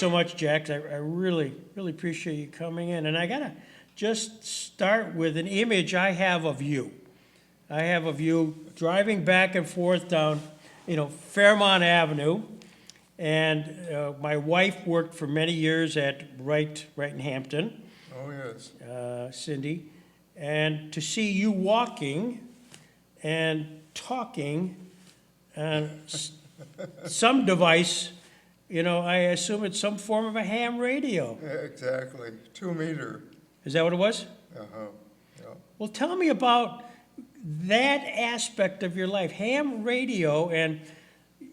so much, Jack. I really, really appreciate you coming in. And I got to just start with an image I have of you. I have of you driving back and forth down, Fairmont Avenue. And my wife worked for many years at Wright in Hampton. Oh, yes. Cindy. And to see you walking and talking on some device, I assume it's some form of a ham radio. Yeah, exactly. 2 meter. Is that what it was? Uh-huh. Yeah. Well, tell me about that aspect of your life, ham radio, and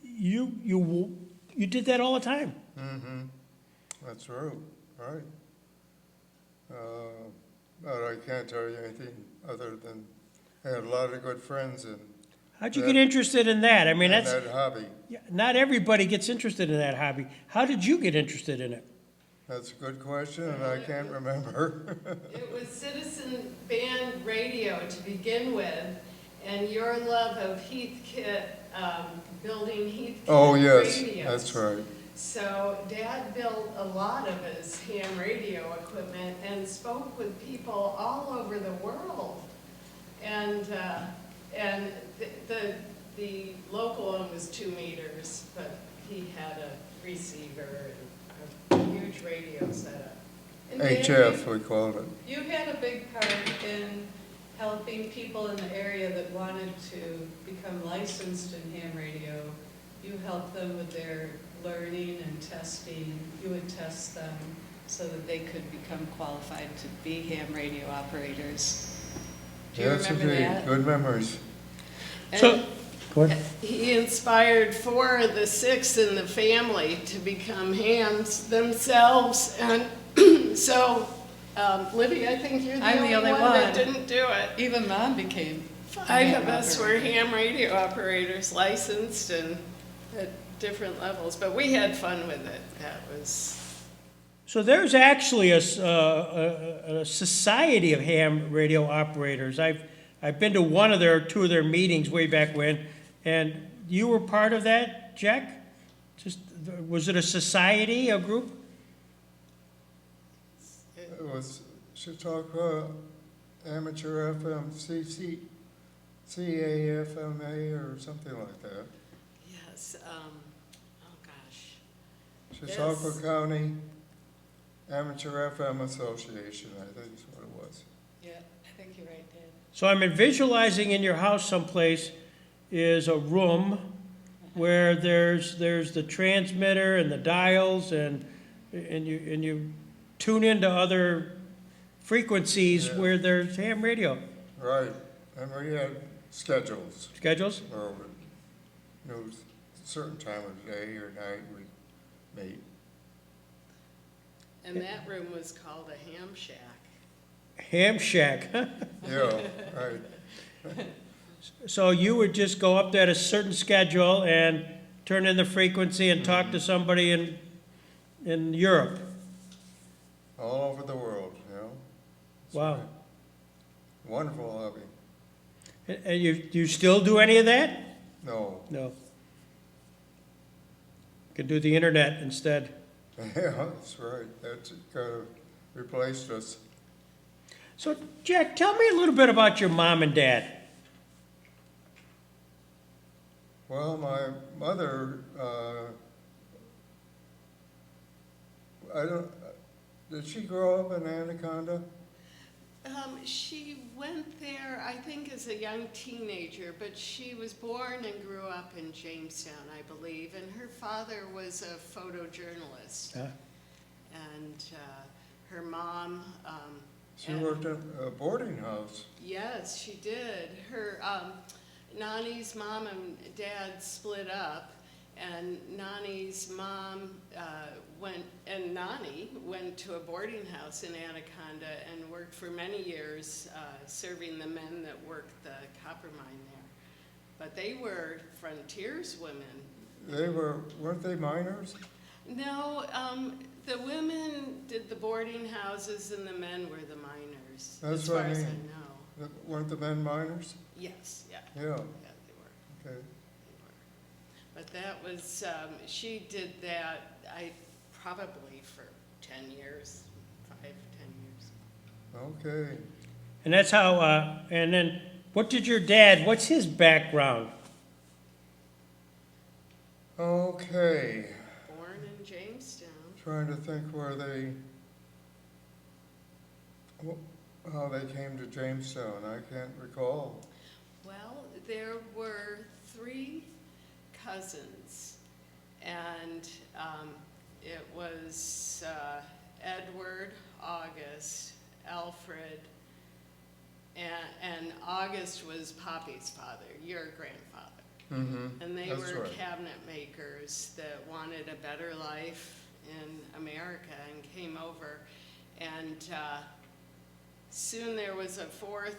you did that all the time. Mm-hmm. That's true. Right. But I can't tell you anything other than I had a lot of good friends in How'd you get interested in that? I mean, that's that hobby. not everybody gets interested in that hobby. How did you get interested in it? That's a good question, and I can't remember. It was Citizen Band Radio to begin with, and your love of Heathkit, building Heathkit Oh, yes, radios. that's right. So Dad built a lot of his ham radio equipment and spoke with people all over the world. And the local one was 2 meters, but he had a receiver and a huge radio setup. And Dan, HF, we called it. you had a big part in helping people in the area that wanted to become licensed in ham radio. You helped them with their learning and testing. You would test them so that they could become qualified to be ham radio operators. Do you Yes, remember indeed. that? Good memories. So, go ahead. He inspired 4 of the 6 in the family to become hams themselves. And so, Libby, I think you're I'm the only one that didn't do it. Even Mom became. 5 of us were ham radio operators, licensed and at different levels, but we had fun with it. That was. So there's actually a society of ham radio operators. I've been to 2 of their meetings way back when, and you were part of that, Jack? Was it a society, a group? It was Chautauqua Amateur FM, CAFMA or something like that. Yes, oh gosh. Chautauqua Yes. County Amateur FM Association, I think is what it was. Yeah, I think you're right, Dad. So I'm visualizing in your house someplace is a room where there's the transmitter and the dials and you tune into other frequencies Yeah. where there's ham radio. Right, and we had schedules. Schedules? Or we knew a certain time of day or night we meet. And that room was called a ham shack. Ham shack. Yeah, right. So you would just go up there at a certain schedule and turn in the frequency and talk to somebody in Europe. All over the world, It's Wow. right. Wonderful hobby. And you still do any of that? No. No. Can do the internet instead. Yeah, that's right. That's kind of replaced us. So, Jack, tell me a little bit about your mom and dad. Well, my mother, did she grow up in Anaconda? She went there, I think, as a young teenager, but she was born and grew up in Jamestown, I believe, and her father was a photojournalist. Huh? And her mom. She worked in a boarding house. Yes, she did. Her Nani's mom and dad split up, and Nani's mom Nani went to a boarding house in Anaconda and worked for many years serving the men that worked the copper mine there. But they were frontiers women. Weren't they miners? No, the women did the boarding houses and the men were the miners. That's as what far I as I mean. know. Weren't the men miners? Yes, yeah. Yeah, Yeah, they were. okay. But that was, she did that, probably for 10 years, 5, 10 years. Okay. And that's how, and then, what did your dad, what's his background? Okay. Born in Jamestown. Trying to think where they, how they came to Jamestown. I can't recall. Well, there were 3 cousins, and it was Edward, August, Alfred, and August was Poppy's father, your grandfather. Mm-hmm. And they That's were right. cabinet makers that wanted a better life in America and came over. And soon there was a 4th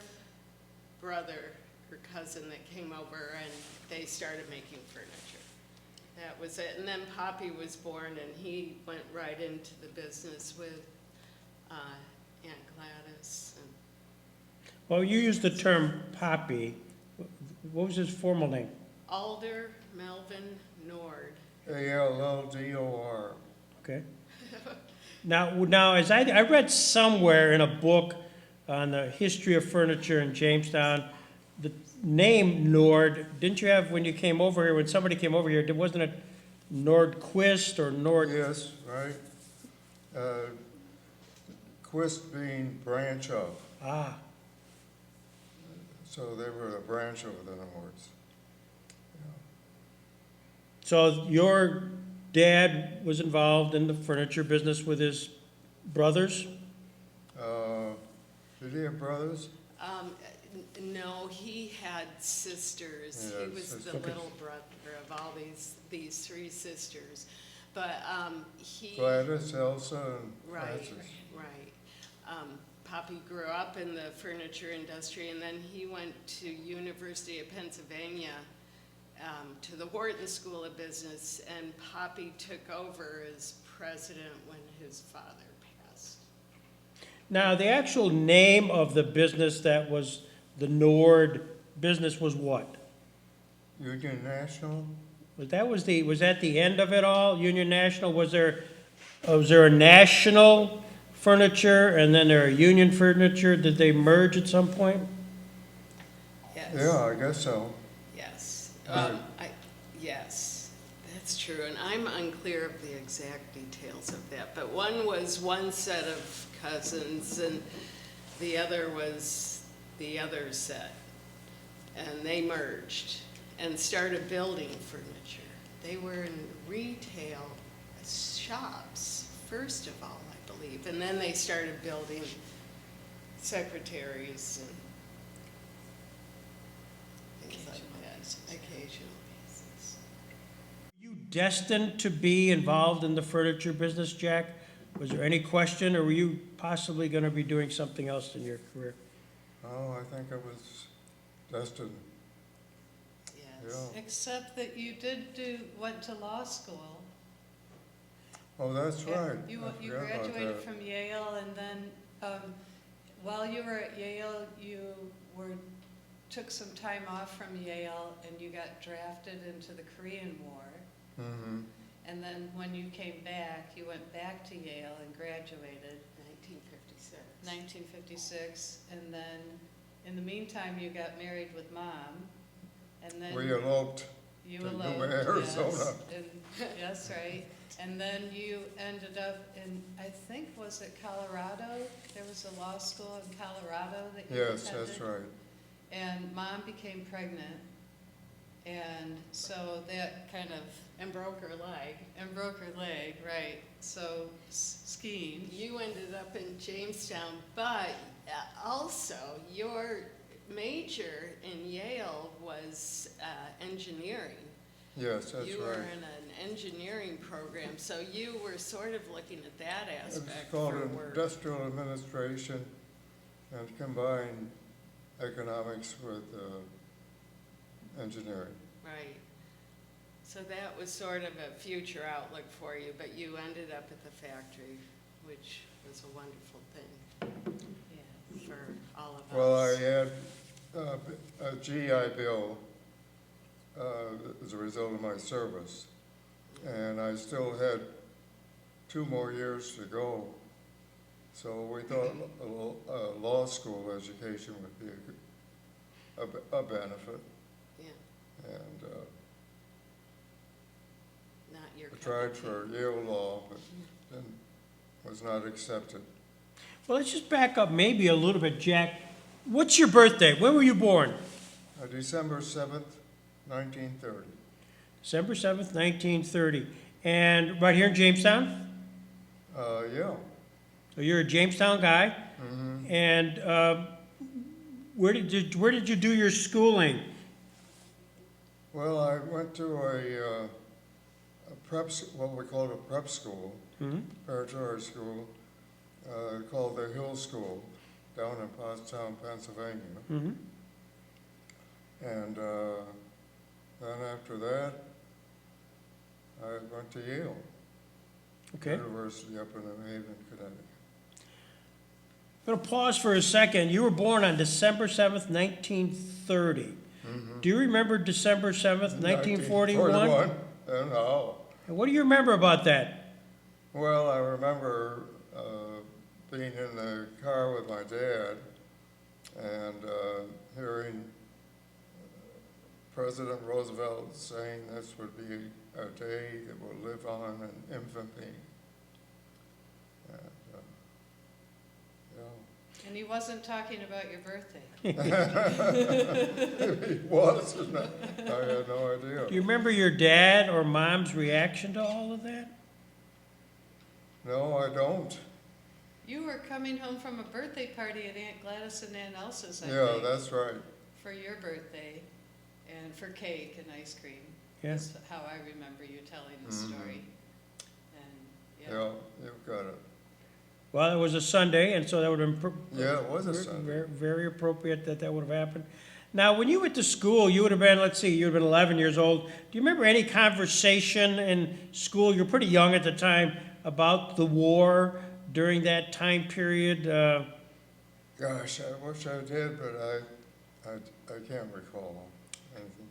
brother or cousin that came over, and they started making furniture. That was it. And then Poppy was born, and he went right into the business with Aunt Gladys. And Well, you used the term Poppy. What was his formal name? Alder Melvin Nord. Aldor. Okay. Now, as I read somewhere in a book on the history of furniture in Jamestown, the name Nord, didn't you have when you came over here, when somebody came over here, wasn't it Nordquist or Nord? Yes, right. Quist being branch of. Ah, So they were a branch of the Nords. so your dad was involved in the furniture business with his brothers? Did he have brothers? No, he had sisters. Yeah, He was sisters. the little brother of all these 3 sisters. But he... Gladys, Elsa, and Right, Frances. right. Poppy grew up in the furniture industry, and then he went to University of Pennsylvania to the Wharton School of Business, and Poppy took over as president when his father passed. Now, the actual name of the business that was the Nord business was what? Union National? Was that the end of it all, Union National? Was there a national furniture and then there a union furniture? Did they merge at some point? Yes. Yeah, I guess so. Yes. Right. Yes, that's true, and I'm unclear of the exact details of that, but one was one set of cousins, and the other was the other set, and they merged and started building furniture. They were in retail shops, first of all, I believe, and then they started building secretaries and things like that, occasional pieces. Were you destined to be involved in the furniture business, Jack? Was there any question, or were you possibly going to be doing something else in your career? Oh, I think I was destined. Yes. Yeah. Except that you went to law school. Oh, that's right. You I you forgot about graduated that. from Yale, and then while you were at Yale, you took some time off from Yale, and you got drafted into the Korean War. Mm-hmm. And then when you came back, you went back to Yale and graduated 1956. 1956, and then in the meantime, you got married with Mom, and then We eloped. you to eloped, Newman, Arizona. yes, and, yes, right. And then you ended up in, I think, was it Colorado? There was a law school in Colorado that you Yes, attended. that's right. And Mom became pregnant, and so that kind of, And broke her leg. and broke her leg, right. So skiing. You ended up in Jamestown, but also your major in Yale was engineering. Yes, that's You were right. in an engineering program, so you were sort of looking at that It's aspect called for work. industrial administration and combined economics with engineering. Right. So that was sort of a future outlook for you, but you ended up at the factory, which was a wonderful thing Yeah. for all of us. Well, I had a GI Bill as a result of my service, and I still had 2 more years to go. So we thought a law school education would be a benefit. Yeah, And not your I cup tried of tea. for Yale Law, but then was not accepted. Well, let's just back up maybe a little bit, Jack. What's your birthday? When were you born? December 7th, 1930. December 7th, 1930. And right here in Jamestown? Yeah. So you're a Jamestown guy? Mm-hmm. And where did you do your schooling? Well, I went to a prep, what we called a prep school, Mhm. preparatory school, called the Hill School down in Pottstown, Pennsylvania. Mhm. And then after that, I went to Yale Okay. University up in New Haven, Connecticut. I'm going to pause for a second. You were born on December 7th, 1930. Mm-hmm. Do you remember December 7th, 1941? 1941? No. And what do you remember about that? Well, I remember being in the car with my dad and hearing President Roosevelt saying this would be a day that will live on in infamy. And, And he wasn't talking about your birthday. It was, and I had no idea. Do you remember your dad or mom's reaction to all of that? No, I don't. You were coming home from a birthday party at Aunt Gladys and Aunt Elsa's, I Yeah, think, that's right. for your birthday, and for cake and ice cream. Yeah. That's how I remember you telling the Mhm. story. And, Yeah, you've got it. Well, it was a Sunday, and so that would have been Yeah, it was a Sunday. very appropriate that that would have happened. Now, when you went to school, you would have been, let's see, you would have been 11 years old. Do you remember any conversation in school, you're pretty young at the time, about the war during that time period? Gosh, I wish I did, but I can't recall anything.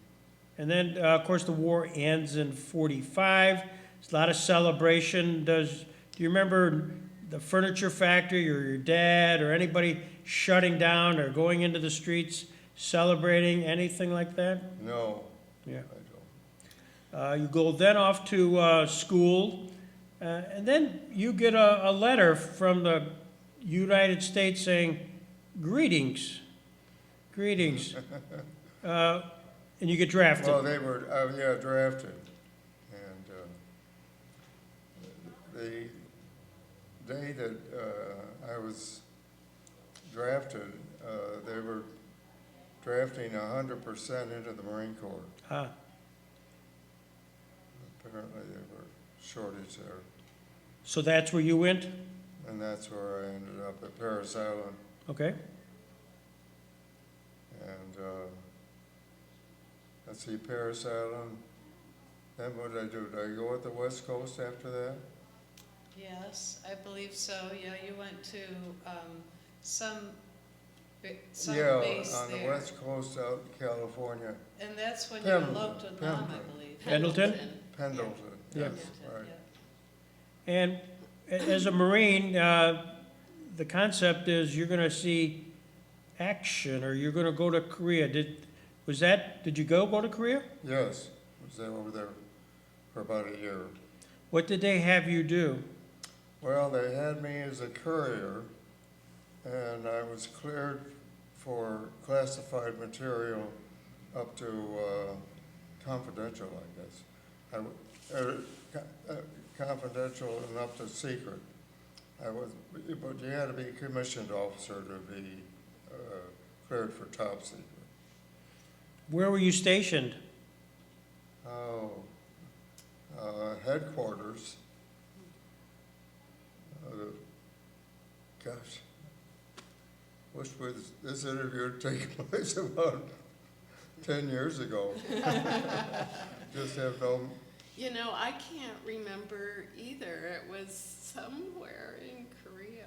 And then, of course, the war ends in 45. There's a lot of celebration. Do you remember the furniture factory or your dad or anybody shutting down or going into the streets celebrating, anything like that? No, Yeah. I don't. You go then off to school, and then you get a letter from the United States saying, greetings, greetings. And you get drafted. Well, they were, yeah, drafted. And the day that I was drafted, they were drafting 100% into the Marine Corps. Ah, Apparently there were shortage there. so that's where you went? And that's where I ended up at Parris Island. Okay. And let's see, Parris Island. Then what did I do? Did I go at the West Coast after that? yes, I believe so. Yeah, you went to some Yeah, base on the there. West Coast out in California. And that's when Pendleton, you eloped with Mom, I Pendleton. believe. Pendleton? Pendleton, Yeah. yes, Pendleton, right. yeah. And as a Marine, the concept is you're going to see action, or you're going to go to Korea. Did you go to Korea? Yes, I was there over there for about a year. What did they have you do? Well, they had me as a courier, and I was cleared for classified material up to confidential, I guess. Confidential and up to secret. But you had to be a commissioned officer to be cleared for top secret. Where were you stationed? Oh, headquarters. Gosh, wish this interview had taken place about 10 years ago. Just have no. You know, I can't remember either. It was somewhere in Korea.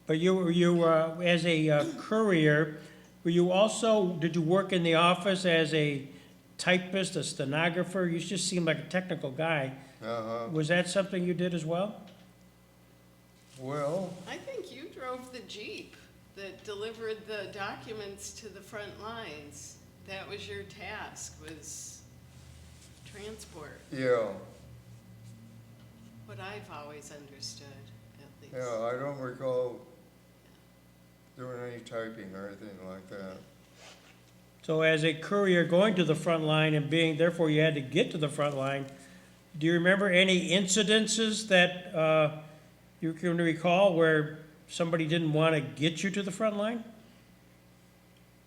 But you as a courier, did you work in the office as a typist, a stenographer? You just seem like a technical guy. Uh-huh. Was that something you did as well? Well, I think you drove the Jeep that delivered the documents to the front lines. That was your task, was transport, yeah, what I've always understood, at least. yeah, I don't recall doing any typing or anything like that. So as a courier going to the front line and being, therefore you had to get to the front line, do you remember any incidences that you can recall where somebody didn't want to get you to the front line?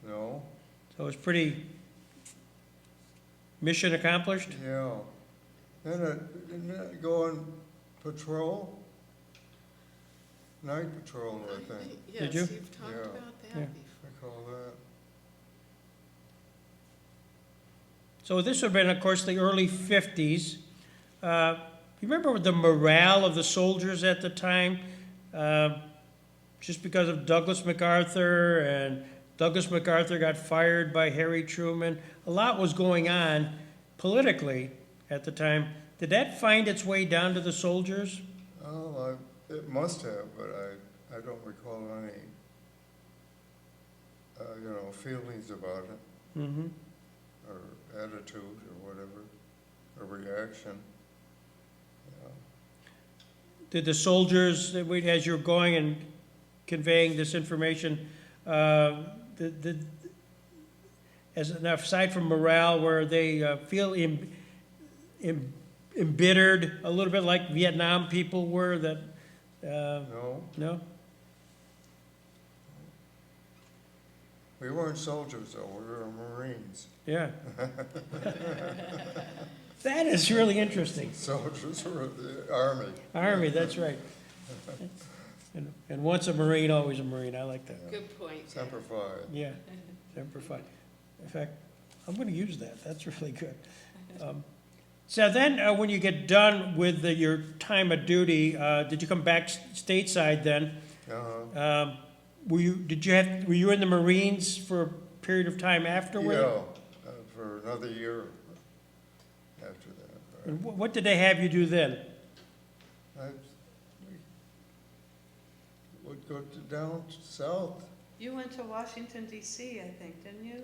No? So it was pretty mission accomplished? Yeah. Didn't it go on patrol? Night patrol, I think. Did you? Yes, you've talked Yeah. about that Yeah. before. I call that. So this would have been, of course, the early 50s. You remember the morale of the soldiers at the time? Just because of Douglas MacArthur, and Douglas MacArthur got fired by Harry Truman. A lot was going on politically at the time. Did that find its way down to the soldiers? Oh, it must have, but I don't recall any, feelings about it, Mm-hmm. or attitude, or whatever, or reaction. Yeah. Did the soldiers, as you're going and conveying this information, aside from morale, where they feel embittered, a little bit like Vietnam people were, that, No, no? we weren't soldiers though, we were Marines. Yeah. That is really interesting. Soldiers were the Army. Army, that's right. And once a Marine, always a Marine. I like that. Good point. Semper Fi. Yeah, Semper Fi. In fact, I'm going to use that. That's really good. So then, when you get done with your time of duty, did you come back stateside then? Uh-huh. Were you in the Marines for a period of time afterward? Yeah, for another year after that. And what did they have you do then? I would go down south. You went to Washington DC, I think, didn't you?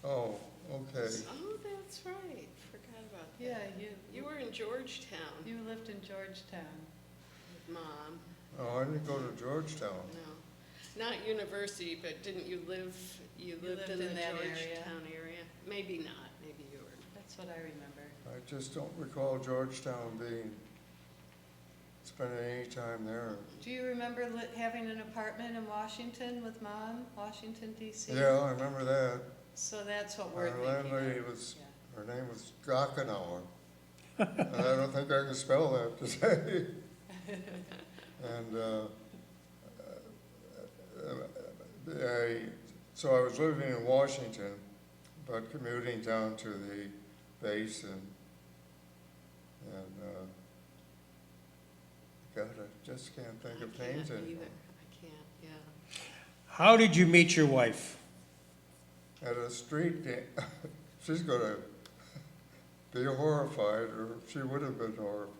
Oh, okay. Oh, that's right, forgot about that. Yeah, You were in Georgetown you lived in Georgetown. with Mom, Oh, I didn't go to Georgetown. no. Not university, but didn't you live, you lived lived in the in that area. Georgetown area? Maybe not, maybe you were. That's what I remember. I just don't recall Georgetown spending any time there. Do you remember having an apartment in Washington with Mom, Washington DC? Yeah, I remember that. So that's what we're Our thinking landlady of. was, Yeah. her name was Gockenauer. And I don't think I can spell that today. And, so I was living in Washington, but commuting down to the base and God, I just can't think of names I can't anymore. either, I can't, yeah. How did you meet your wife? At a street she's gonna be horrified, or she would have been horrified,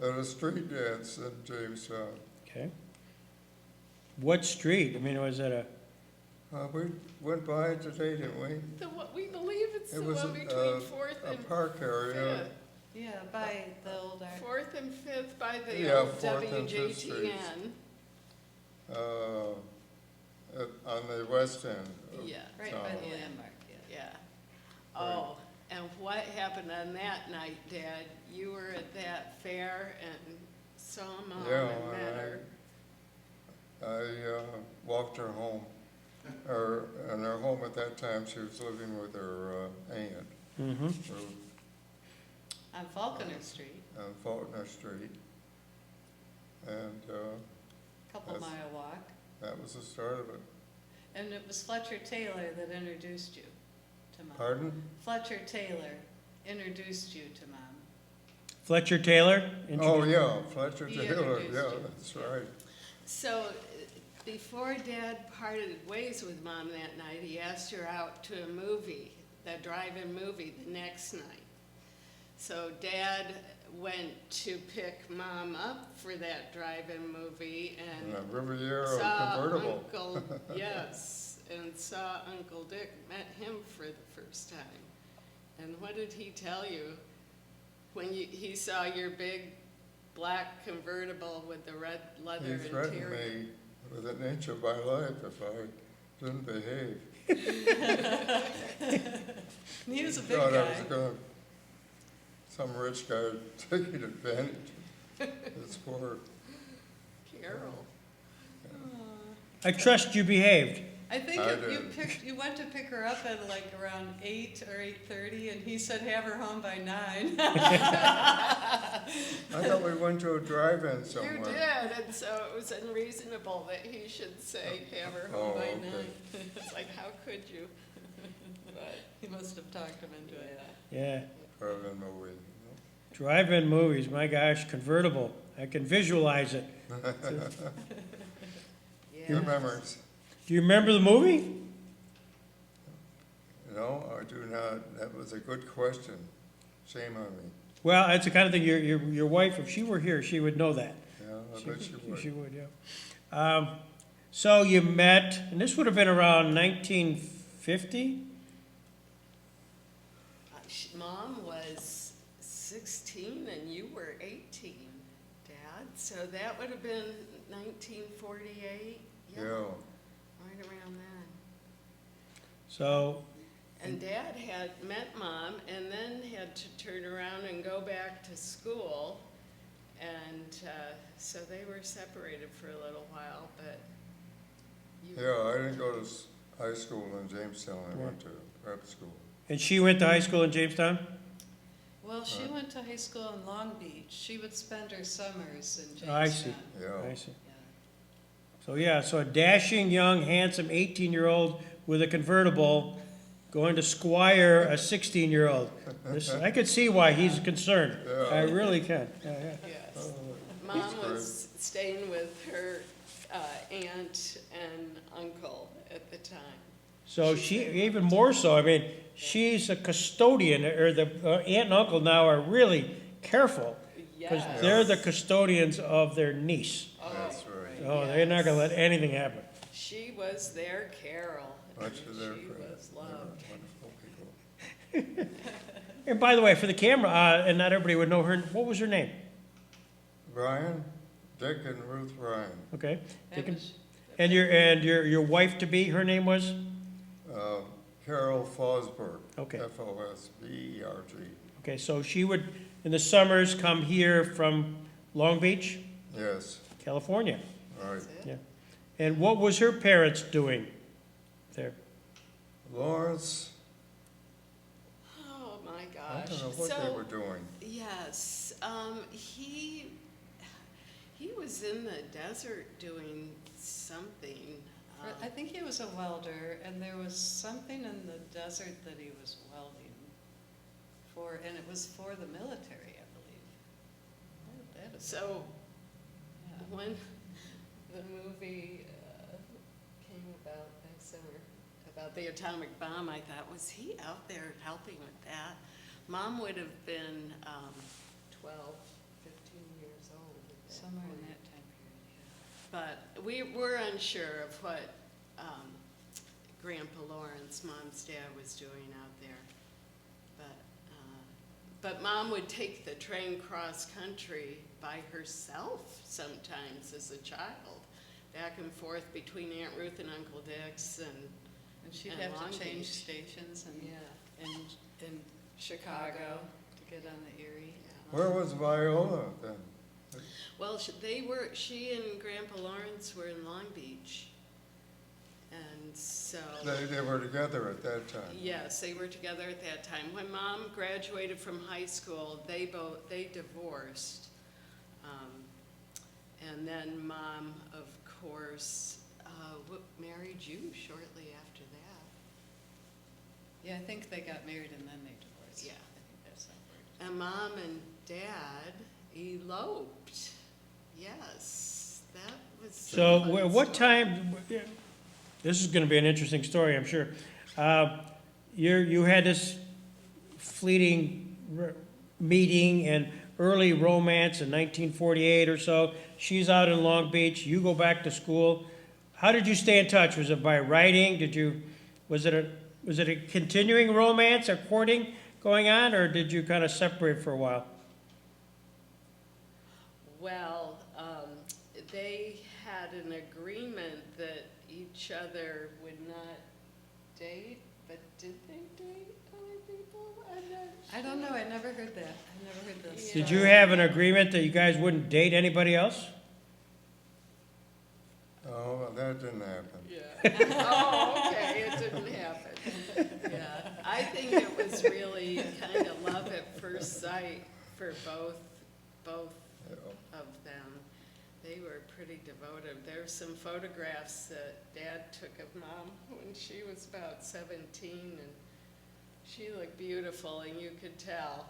at a street dance in Jamestown. Okay. What street? I mean, was it a, We went by it today, didn't we? We believe it's It the was one a- between Fourth A and park area. Fifth. Yeah, by the old art. Fourth and Fifth by the Yeah, old 4th and 5th Streets. WJTN. On the west end. Yeah, Right So- by the Yeah. landmark, yeah. yeah. Oh, and what happened on that night, Dad? You were at that fair and saw Mom Yeah, and met her. I walked her home. In her home at that time, she was living with her aunt, mm-hmm. Ruth, On Falconer Street, on Faulkner Street. And couple That's- mile walk. that was the start of it. And it was Fletcher Taylor that introduced you to Mom. Pardon? Fletcher Taylor introduced you to Mom. Fletcher Taylor? Oh, yeah, Fletcher He Taylor, introduced yeah, you. that's right. So, before Dad parted ways with Mom that night, he asked her out to a movie, that drive-in movie, the next night. So Dad went to pick Mom up for that drive-in movie In and a Riviera saw convertible. Uncle, yes, and saw Uncle Dick, met him for the first time. And what did he tell you when he saw your big black convertible with the red leather He threatened interior? me with an inch of my life if I didn't behave. He was a He big thought I was guy. gonna, some rich guy taking advantage of his poor. Carol. I trust you behaved. I think I if did. you went to pick her up at like around 8 or 8:30, and he said have her home by 9. I thought we went to a drive-in You somewhere. did, and so it was unreasonable that he should say, have her home Oh, by okay. 9. It's like, how could you? But, He must have talked him into it. Yeah, Drive-in movie. drive-in movies, my gosh, convertible. I can visualize it. yeah. Good memories. Do you remember the movie? No, I do not. That was a good question. Shame on me. Well, it's the kind of thing, your wife, if she were here, she would know that. Yeah, I bet you would. She would, yeah. So you met, and this would have been around 1950? Mom was 16 and you were 18, Dad. So that would have been 1948. Yeah. Right around then. So, And Dad had met Mom and then had to turn around and go back to school. And so they were separated for a little while, but you. Yeah, I didn't go to high school in Jamestown. I went to prep school. and she went to high school in Jamestown? Well, she went to high school in Long Beach. She would spend her summers in Jamestown. I see. Yeah. I see. Yeah. So, yeah, so a dashing, young, handsome 18-year-old with a convertible going to squire a 16-year-old. I could see why he's concerned. Yeah. I really can. Yeah, yeah. Yes. That's Mom great. was staying with her aunt and uncle at the time. So she, even more so, I mean, she's a custodian, or the aunt and uncle now are really careful, because Yes. they're the custodians of their niece. That's right. Oh, they're not gonna let anything happen. She was their Carol. Much and to their she credit. was They were loved. wonderful people. And by the way, for the camera, and not everybody would know her, what was her name? Ryan, Dick and Ruth Ryan. Okay? That was- And your wife-to-be, her name was? Carol Fosberg. Okay. Fosberg. Okay, so she would, in the summers, come here from Long Beach, Yes, California. right. That's it. Yeah. And what was her parents doing there? Lawrence, Oh, my I gosh. don't know what they were doing. Yes, he was in the desert doing something. I think he was a welder, and there was something in the desert that he was welding for, and it was for the military, I believe. That is, So yeah. when the movie came about that summer, about the atomic bomb, I thought, was he out there helping with that? Mom would have been 12, 15 years old at that Somewhere in point. that time period, yeah. But we were unsure of what Grandpa Lawrence, Mom's dad, was doing out there. But Mom would take the train cross-country by herself sometimes as a child, back and forth between Aunt Ruth and Uncle Dick's and And she'd And have Long to change Beach. stations and in Chicago. to get on the Erie. Where was Viola then? Well, she and Grandpa Lawrence were in Long Beach. And so, They were together at that time. yes, they were together at that time. When Mom graduated from high school, they divorced. And then Mom, of course, married you shortly after that. Yeah, I think they got married and then they divorced. Yeah. I think that's that word. And Mom and Dad eloped. Yes, that was. some So fun what stuff. time, this is gonna be an interesting story, I'm sure. You had this fleeting meeting and early romance in 1948 or so. She's out in Long Beach, you go back to school. How did you stay in touch? Was it by writing? Was it a continuing romance or courting going on, or did you kind of separate for a while? Well, they had an agreement that each other would not date, but did they date other people? I'm not I don't know, I never heard that. I never heard this. Did you have an agreement that you guys wouldn't date anybody else? Oh, that didn't happen. Yeah. Oh, okay, it didn't happen. Yeah, I think it was really kind of love at first sight for both Yeah. of them. They were pretty devoted. There's some photographs that Dad took of Mom when she was about 17, and she looked beautiful, and you could tell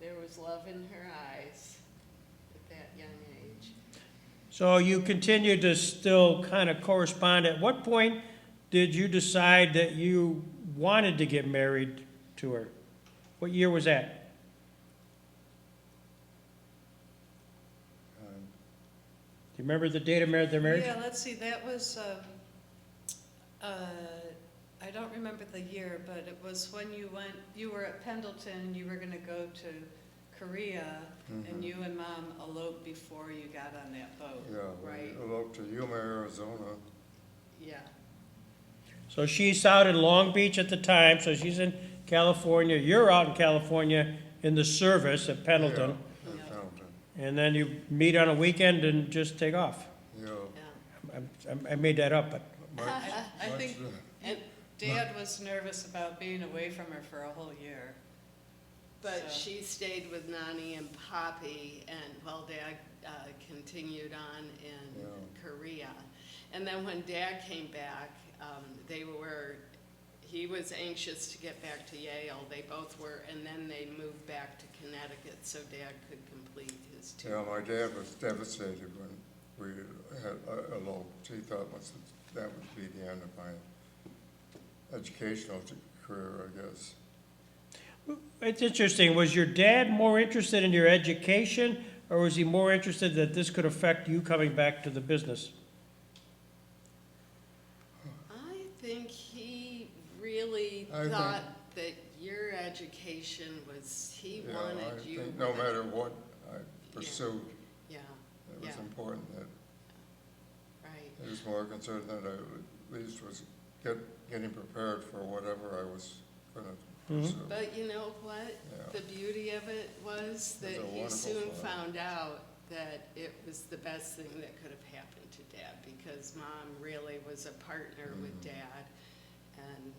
there was love in her eyes at that young age. So you continued to still kind of correspond. At what point did you decide that you wanted to get married to her? What year was that? Do you remember the date of their marriage? Yeah, let's see, that was, I don't remember the year, but it was when you were at Pendleton, you were gonna go to Korea, and you and Mom eloped before you got on that boat. Yeah, Right. we eloped to Yuma, Arizona. Yeah. So she's out in Long Beach at the time, so she's in California. You're out in California in the service at Pendleton. Yeah, at Yeah. Pendleton. And then you meet on a weekend and just take off. Yeah. Yeah. I made that up, but Much- I much think- the- And, Dad was nervous about being away from her for a whole year. but So- she stayed with Nani and Poppy, and well, Dad continued on in Yeah. Korea. And then when Dad came back, he was anxious to get back to Yale. They both were, and then they moved back to Connecticut so Dad could complete his Yeah, tour. my dad was devastated when we had eloped. He thought that would be the end of my educational career, I guess. it's interesting. Was your dad more interested in your education, or was he more interested that this could affect you coming back to the business? I think he really I think- thought that your education was, he Yeah, wanted I you. think no matter what I pursued, Yeah, it was Yeah. important that right. he was more concerned that I at least was getting prepared for whatever I was gonna pursue. But you know what? Yeah. The beauty of it was that It was a he wonderful soon thought. found out that it was the best thing that could have happened to Dad, because Mom really was a partner with Dad, and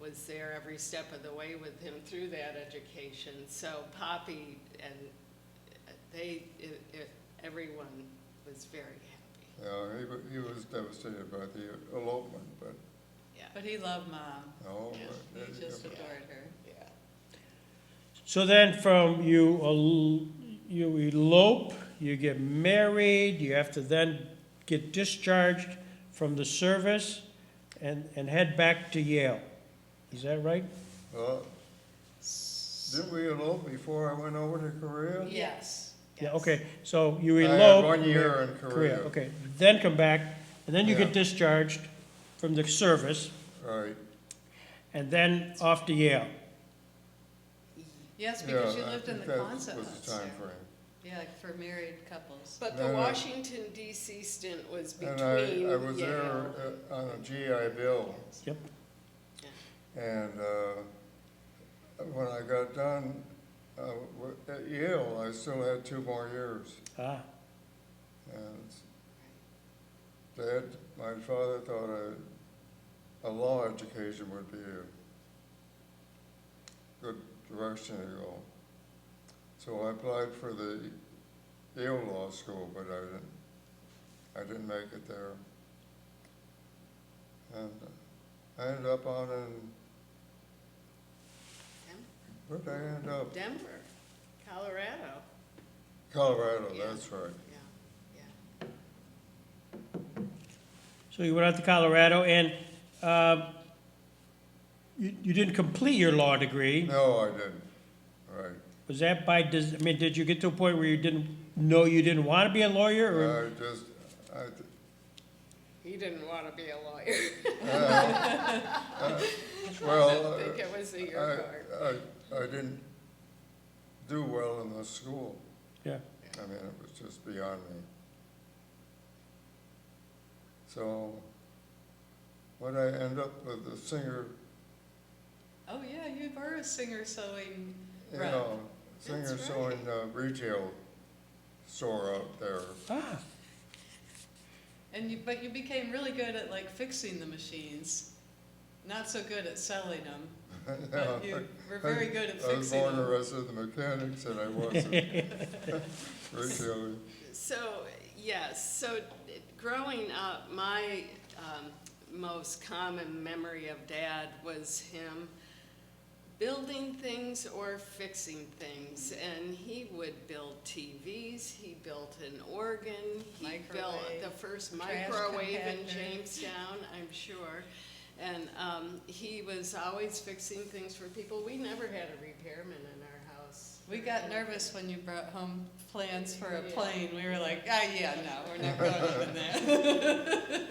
was there every step of the way with him through that education. So Poppy and everyone was very happy. Yeah, he was devastated by the elopement, but Yeah, But he loved Mom. no. Yeah, but He just adored her. yeah. So then from you elope, you get married, you have to then get discharged from the service and head back to Yale. Is that right? Well, didn't we elope before I went over to Korea? Yes. Yeah, yes. okay, so you I had elope. 1 year in Korea. Okay, then come back, and then you get Yeah. discharged from the service, Right, and then off to Yale. Yes, because you yeah, I lived in think the that Quonset was huts the time there. frame. Yeah, like for married couples. But the No, no. Washington DC stint was And between I was there Yale. on a GI Bill, Yep. and when I got done at Yale, I still had 2 more years. Ah, And my father thought a law education would be a good direction to go. So I applied for the Yale Law School, but I didn't make it there. And I ended up where'd I end up? Denver, Colorado. Colorado, Yeah. that's right. Yeah, yeah. so you went out to Colorado, and you didn't complete your law degree. No, I didn't. Was that by, I mean, did you get to a point where you didn't know you didn't want to be a lawyer, or? He didn't want to be a lawyer. Well, I don't think it was a your part. I didn't do well in the school. Yeah. I mean, it was just beyond me. So, what I end up with the singer, Oh, yeah, you were a singer-sewing you rep. know, singer That's sewing retail store out there. Ah, But you became really good at like fixing the machines, not so good at selling them. But you were very good at I was fixing more them. interested in the mechanics than I was in retailing. So, yes, so growing up, my most common memory of Dad was him building things or fixing things. And he would build TVs, he built an organ, he built Microwave, the first trash microwave in compactor. Jamestown, I'm sure. And he was always fixing things for people. We never had a repairman in our house. We got nervous when you brought home plans for a Yeah. plane. We were like, yeah, no, we're not going in that.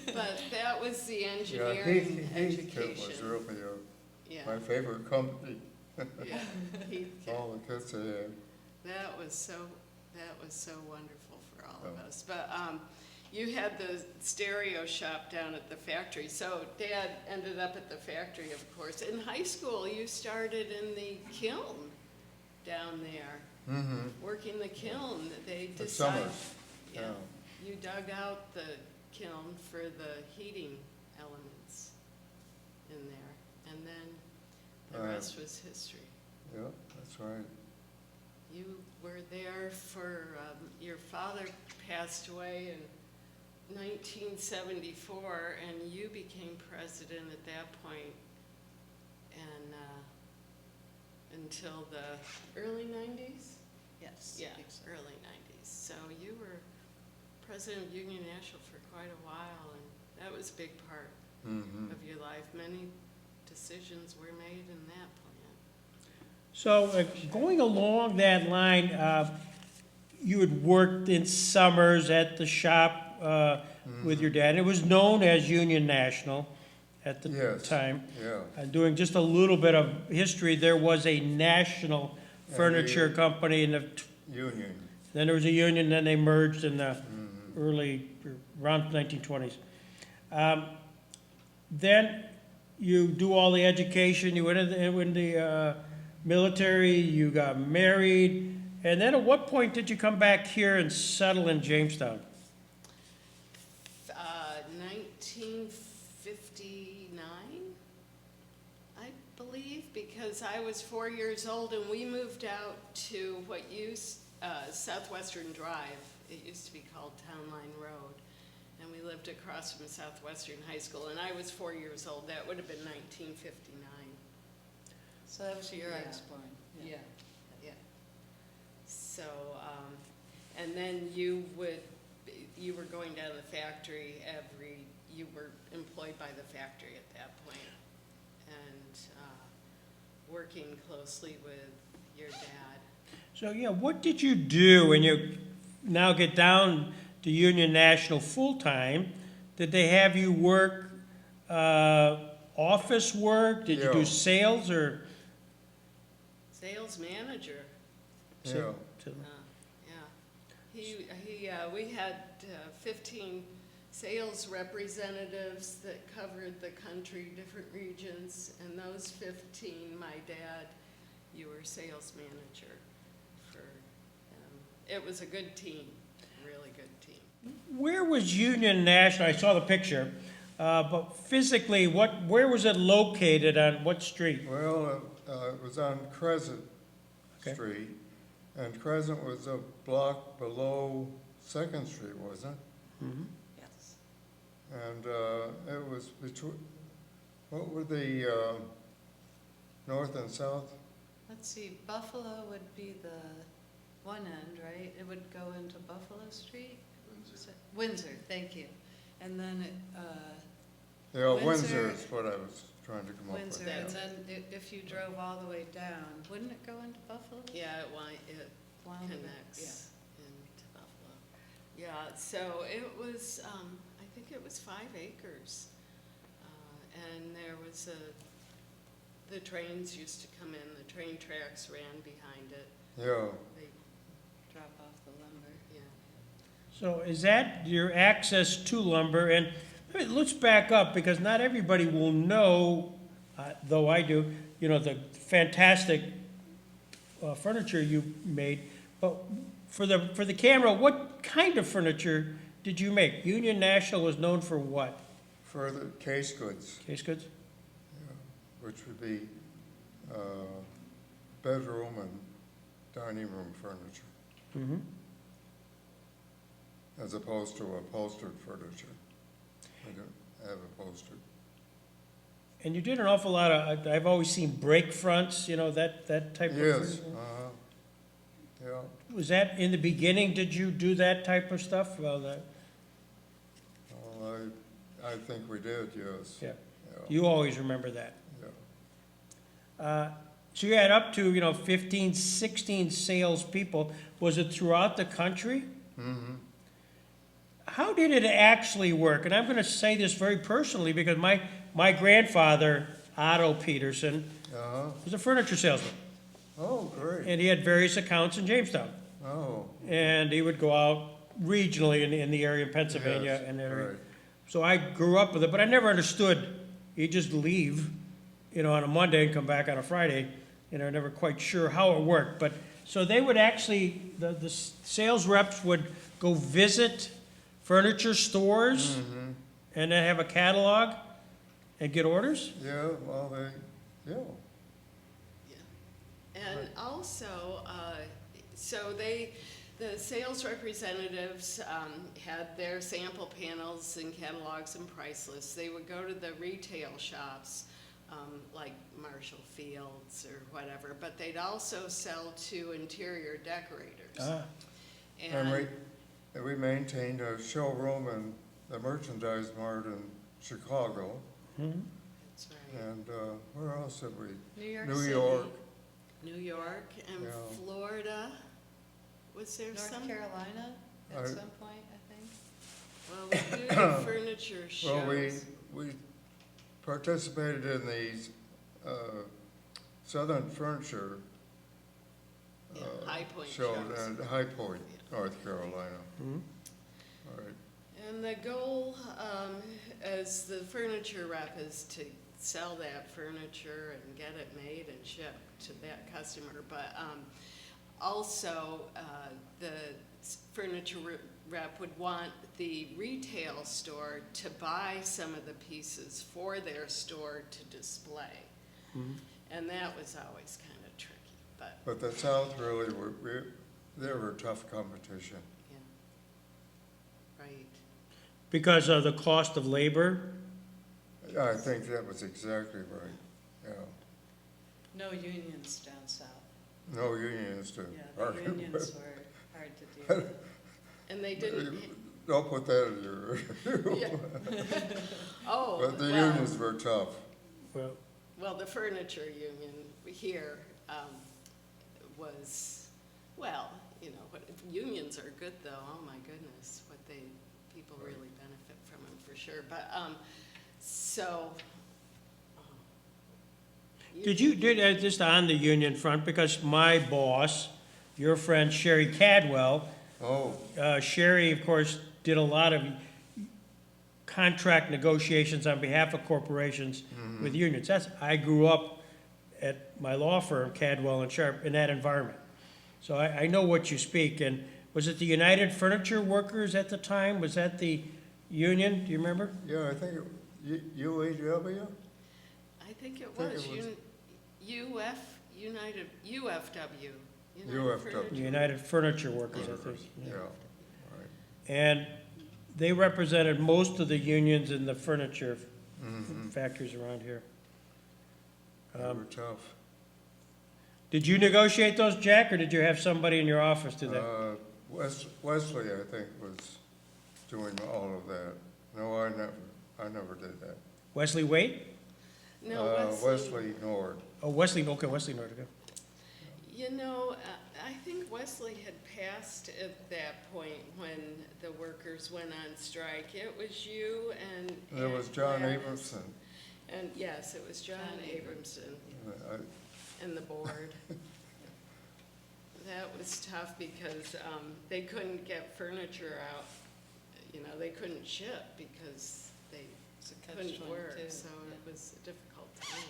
But that was the Yeah, engineering Heath was education. really Yeah, my favorite company. yeah. All the kids say, That was so wonderful for all of Oh. us. But you had the stereo shop down at the factory. So Dad ended up at the factory, of course. In high school, you started in the kiln down there, working the kiln. They the decided. summers, yeah. You dug out the kiln for the heating elements in there, and then the Right. rest was history. Yeah, that's right. You were there for, your father passed away in 1974, and you became president at that point, and until the early 90s? Yes. Yeah, I think so. early 90s. So you were president of Union National for quite a while, and that was a big part of your life. Many decisions were made in that plan. so going along that line, you had worked in summers at the shop with your dad. It was known as Union National at the Yes. time. Yeah, Doing just a little bit of history, there was a national furniture company, and union. then there was a union, then they merged in the around 1920s. Then you do all the education, you went in the military, you got married, and then at what point did you come back here and settle in Jamestown? 1959, I believe, because I was 4 years old and we moved out to what used, Southwestern Drive. It used to be called Town Line Road. And we lived across from Southwestern High School, and I was 4 years old. That would have been 1959. So that was the year I Yeah. was born. Yeah, yeah. So, and then you were going down to the factory you were employed by the factory at that point, and working closely with your dad. So, yeah, what did you do when you now get down to Union National full-time? Did they have you work office work? Did you do Yeah. sales or? Sales manager, Yeah, yeah. We had 15 sales representatives that covered the country, different regions, and those 15, my dad, you were sales manager for them. It was a good team, really good team. Where was Union National? I saw the picture, but physically, where was it located, on what street? well, it was on Crescent Okay. Street, and Crescent was a block below Second Street, wasn't it? Yes. And it was between, what were the north and south? Let's see, Buffalo would be the one end, right? It would go into Buffalo Street? Windsor, thank you. And then Yeah, Windsor- Windsor is what I was trying to come up with. Windsor, yeah. and then if you drove all the way down, wouldn't it go into Buffalo? Yeah, it Wound it- connects into Buffalo. Yeah, so it was, I think it was 5 acres. And there was the trains used to come in, the train tracks ran behind it. Yeah, They, Drop off the lumber. yeah. So is that your access to lumber? And let's back up, because not everybody will know, though I do, you know, the fantastic furniture you made. But for the camera, what kind of furniture did you make? Union National was known for what? for the case goods, Case goods? which would be bedroom and dining room furniture, Mm-hmm. as opposed to upholstered furniture. We don't have upholstered. And you did an awful lot of, I've always seen break fronts, you know, that type of Yes, furniture. yeah. Was that in the beginning, did you do that type of stuff? Well, Well, I think we did, yes. yeah, Yeah, you always remember that. yeah. So you had up to, you know, 15, 16 salespeople. Was it throughout the country? Mm-hmm. How did it actually work? And I'm going to say this very personally, because my grandfather, Otto Peterson, Uh-huh. was a furniture salesman. Oh, great. And he had various accounts in Jamestown. Oh. And he would go out regionally in the area, in Pennsylvania Yes, and that area. right. So I grew up with it, but I never understood. He'd just leave, you know, on a Monday and come back on a Friday. You know, never quite sure how it worked. But, so they would actually, the sales reps would go visit furniture stores Mm-hmm. and then have a catalog and get orders? Yeah, well, yeah. And also, the sales representatives had their sample panels and catalogs and price lists. They would go to the retail shops, like Marshall Fields or whatever, but they'd also sell to interior decorators. Ah, And we maintained a showroom in the Merchandise Mart in Chicago. mhm. That's right. And where else did we? New York New City. York. New York and Yeah. Florida. Was there North some? Carolina I- at some point, I think. Well, we do the furniture shows. Well, we participated in these Southern Furniture Yeah, High Point shows shows. in High Point, Yeah. North Carolina. Mhm. All right. And the goal, as the furniture rep, is to sell that furniture and get it made and shipped to that customer. But also, the furniture rep would want the retail store to buy some of the pieces for their store to display. Mhm. And that was always kind of tricky, but, But the South really they were tough competition. yeah. Right. Because of the cost of labor? I think that was exactly right, yeah. No unions down south. No unions to Yeah, the argue unions with. were hard to deal with. And they didn't, Don't put that in your, yeah. Oh, but the well. unions were tough. Well, the furniture union here was, well, you know, unions are good though, oh my goodness, people really benefit from them for sure, but, so. Just on the union front, because my boss, your friend Sherry Cadwell, Oh, Sherry, of course, did a lot of contract negotiations on behalf of corporations with unions. I grew up at my law firm, Cadwell and Sharp, in that environment. So I know what you speak. And was it the United Furniture Workers at the time? Was that the union? Do you remember? yeah, I think UAW? I think it think was it was- UFW. UFW. The United Furniture Workers, I think. Yeah, right. And they represented most of the unions in the furniture Mhm. factories around here. They were tough. Did you negotiate those, Jack, or did you have somebody in your office do that? Wesley, I think, was doing all of that. No, I never did that. Wesley Waite? No, Wesley Nord. Oh, Wesley, okay, Wesley North, okay. You know, I think Wesley had passed at that point when the workers went on strike. It was you and. There was and John Gladys. Abramson. And yes, it was John Abramson and the board. That was tough because they couldn't get furniture out. You know, they couldn't ship because they couldn't work, so it was a difficult time.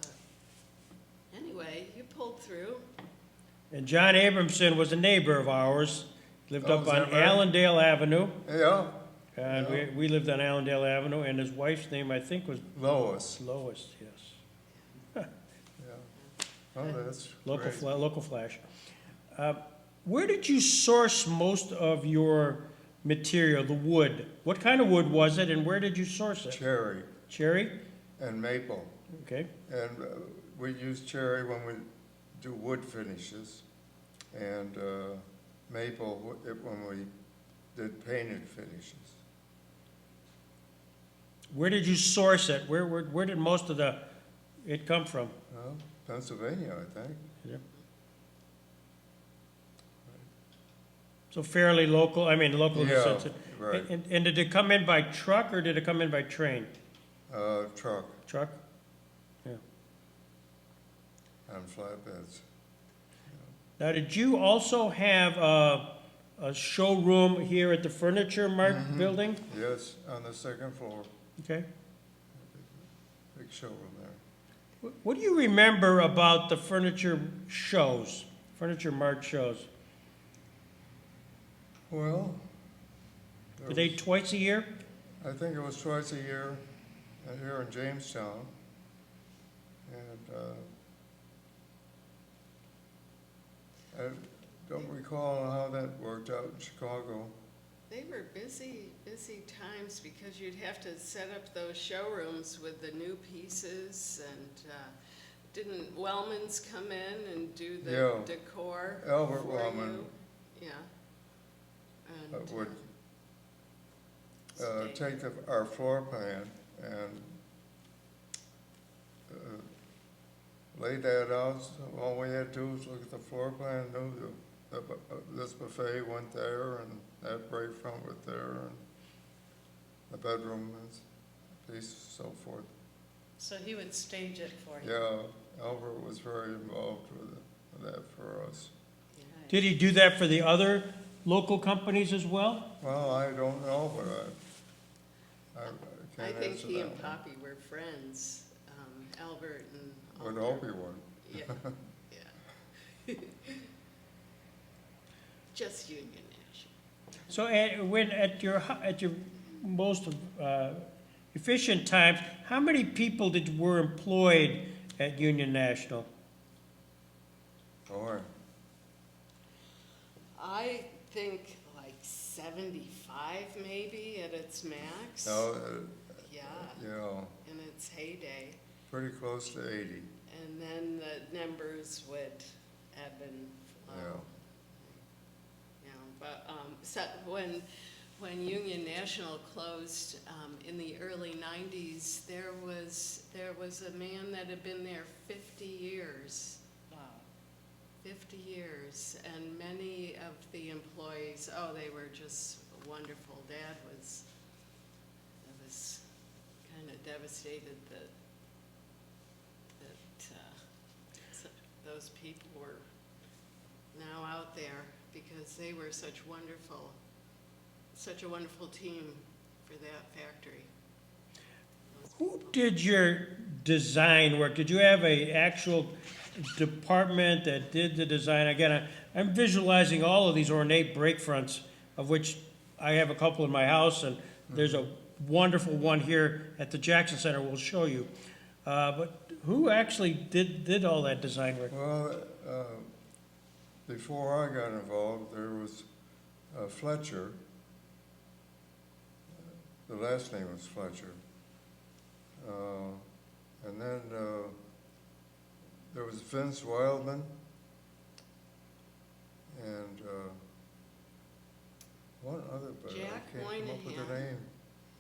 But anyway, you pulled through. And John Abramson was a neighbor of ours, lived Oh, up is on that right? Allendale Avenue. Yeah, And Yeah. we lived on Allendale Avenue, and his wife's name, I think, was Lois. Lois, yes. Yeah. Oh, that's Local, great. local flash. Where did you source most of your material, the wood? What kind of wood was it, and where did you source it? Cherry Cherry? and maple. Okay. And we use cherry when we do wood finishes, and maple when we did painted finishes. Where did you source it? Where did most of it come from? Well, Pennsylvania, I think. So fairly local, I mean, local in the Yeah, sense that. right. And did it come in by truck, or did it come in by train? Truck Truck? Yeah. and flatbeds. Now, did you also have a showroom here at the Furniture Mart Mhm. building? Yes, on the second floor, Okay. big showroom there. What do you remember about the furniture shows, Furniture Mart shows? Well, Were they twice a year? I think it was twice a year here in Jamestown. And I don't recall how that worked out in Chicago. They were busy times because you'd have to set up those showrooms with the new pieces and didn't Wellman's come in and do the Yeah. decor Albert for Wellman you? Yeah. And, would stay. take our floor plan and lay that out. So all we had to do was look at the floor plan, knew this buffet went there, and that break front went there, and the bedroom and piece, so forth. So he would stage it for you? Yeah, Albert was very involved with that for us. yeah. Did he do that for the other local companies as well? Well, I don't know, but I I can't think answer he that and one. Poppy were friends, Albert and. Would Alder. hope he would. Yeah, yeah. Just Union National. So at your most efficient times, how many people were employed at Union National? Boy, I think like 75 maybe at its max. no, Yeah, you know, in its heyday. pretty close to 80. And then the numbers would ebb and flow. You know, but so when Union National closed in the early 90s, there was a man that had been there 50 years. Wow. 50 years, and many of the employees, oh, they were just wonderful. Dad was kind of devastated that those people were now out there because they were such a wonderful team for that factory. Those Who people. did your design work? Did you have a actual department that did the design? Again, I'm visualizing all of these ornate break fronts, of which I have a couple in my house, and there's a wonderful one here at the Jackson Center we'll show you. But who actually did all that design work? Well, before I got involved, there was Fletcher. The last name was Fletcher. And then there was Vince Wildman. And one other, but Jack I can't come up with a Moynihan. name.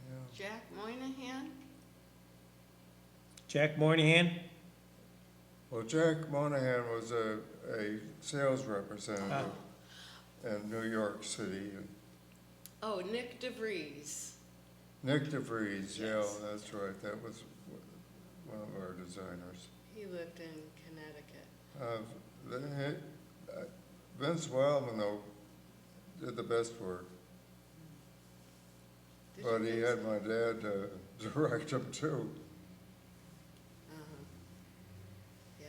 Yeah. Jack Moynihan? Jack Moynihan? Well, Jack Monahan was a sales representative in New York City. Oh, Nick DeVries. Nick DeVries, yeah, Yes. that's right, that was one of our designers. He lived in Connecticut. Vince Wildman, though, did the best work, Did but you he guys- had my dad direct him too. Uh-huh. Yeah.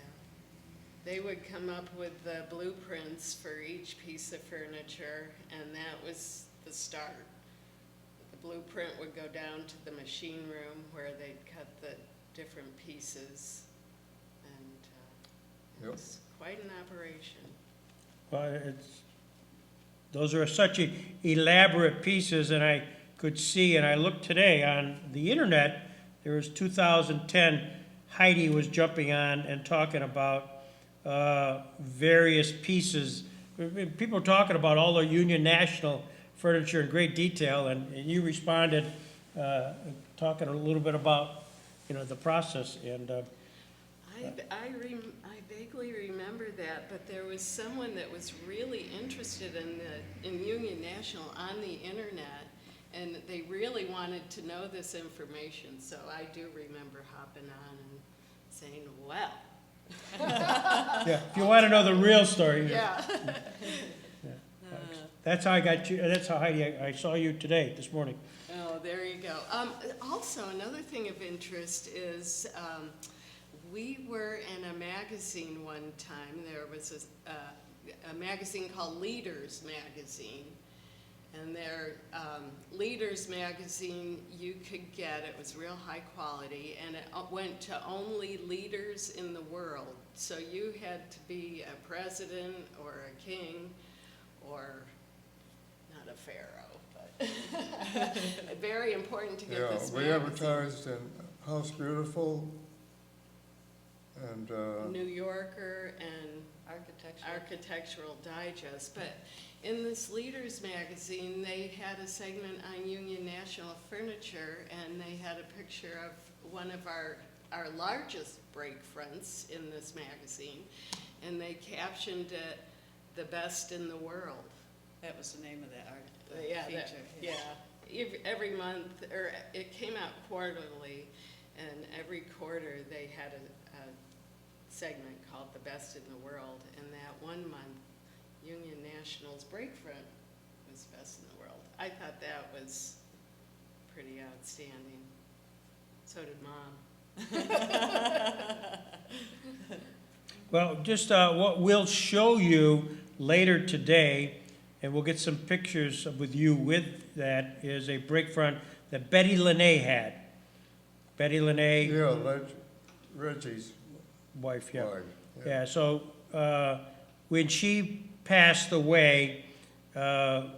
They would come up with the blueprints for each piece of furniture, and that was the start. The blueprint would go down to the machine room where they'd cut the different pieces, and it Yep. was quite an operation. Well, those are such elaborate pieces, and I could see, and I looked today on the internet, there was 2010, Heidi was jumping on and talking about various pieces. People were talking about all the Union National furniture in great detail, and you responded, talking a little bit about, the process, and I vaguely remember that, but there was someone that was really interested in Union National on the internet, and they really wanted to know this information, so I do remember hopping on and saying, well. yeah, if you want to know the real story. Yeah. That's how I got you, that's how Heidi, I saw you today, this morning. Oh, there you go. Also, another thing of interest is we were in a magazine one time. There was a magazine called Leaders Magazine. And their Leaders Magazine you could get, it was real high quality, and it went to only leaders in the world. So you had to be a president or a king or not a pharaoh, but very important to get Yeah, this we magazine. advertised in House Beautiful and, New Yorker and Architectural. Architectural Digest, but in this Leaders magazine, they had a segment on Union National Furniture, and they had a picture of one of our largest break fronts in this magazine, and they captioned it, "The best in the world." That was the name of that art, Yeah, feature. yeah. Every month, or it came out quarterly, and every quarter they had a segment called "The Best in the World," and that one month, Union National's break front was best in the world. I thought that was pretty outstanding. So did Mom. Well, just what we'll show you later today, and we'll get some pictures with you with that, is a break front that Betty LeNay had. Betty LeNay, yeah, Reggie's wife, yeah. wife. Yeah, so when she passed away, Rowan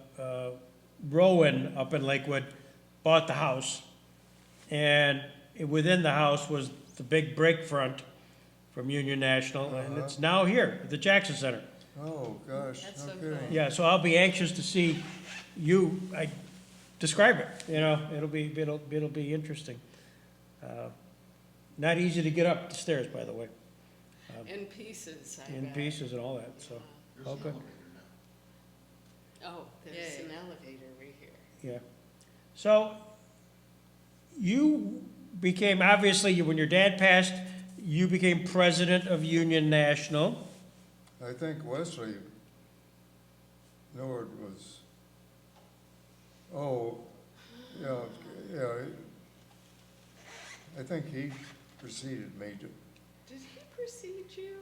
up in Lakewood bought the house, and within the house was the big break front from Union National, and it's now here at the Jackson Center. Oh, gosh, That's so okay. cool. Yeah, so I'll be anxious to see you describe it. It'll be interesting. Not easy to get up the stairs, by the way, In pieces, I in bet. pieces and all that. So, okay, Oh, there's Yay. an elevator right here. yeah. So you became, obviously, when your dad passed, you became president of Union National. I think Wesley Nord was, yeah, I think he preceded me to, Did he precede you?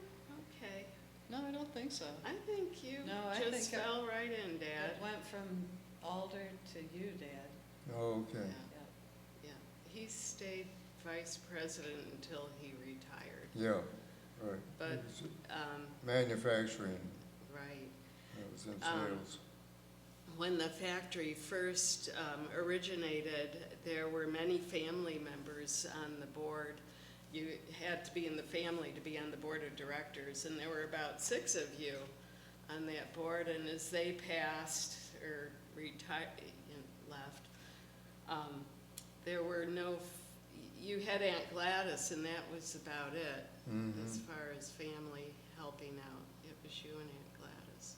Okay. No, I don't think so. I think you No, I just think fell right in, It Dad. went from Alder to you, Dad. oh, okay. Yeah, yeah. He stayed vice president until he retired. Yeah, right. But, It was Um, manufacturing, right. it was in Um, sales. When the factory first originated, there were many family members on the board. You had to be in the family to be on the board of directors, and there were about 6 of you on that board, and as they passed or retired, left, there were no, you had Aunt Gladys, and that was about it. Mhm. As far as family helping out, it was you and Aunt Gladys.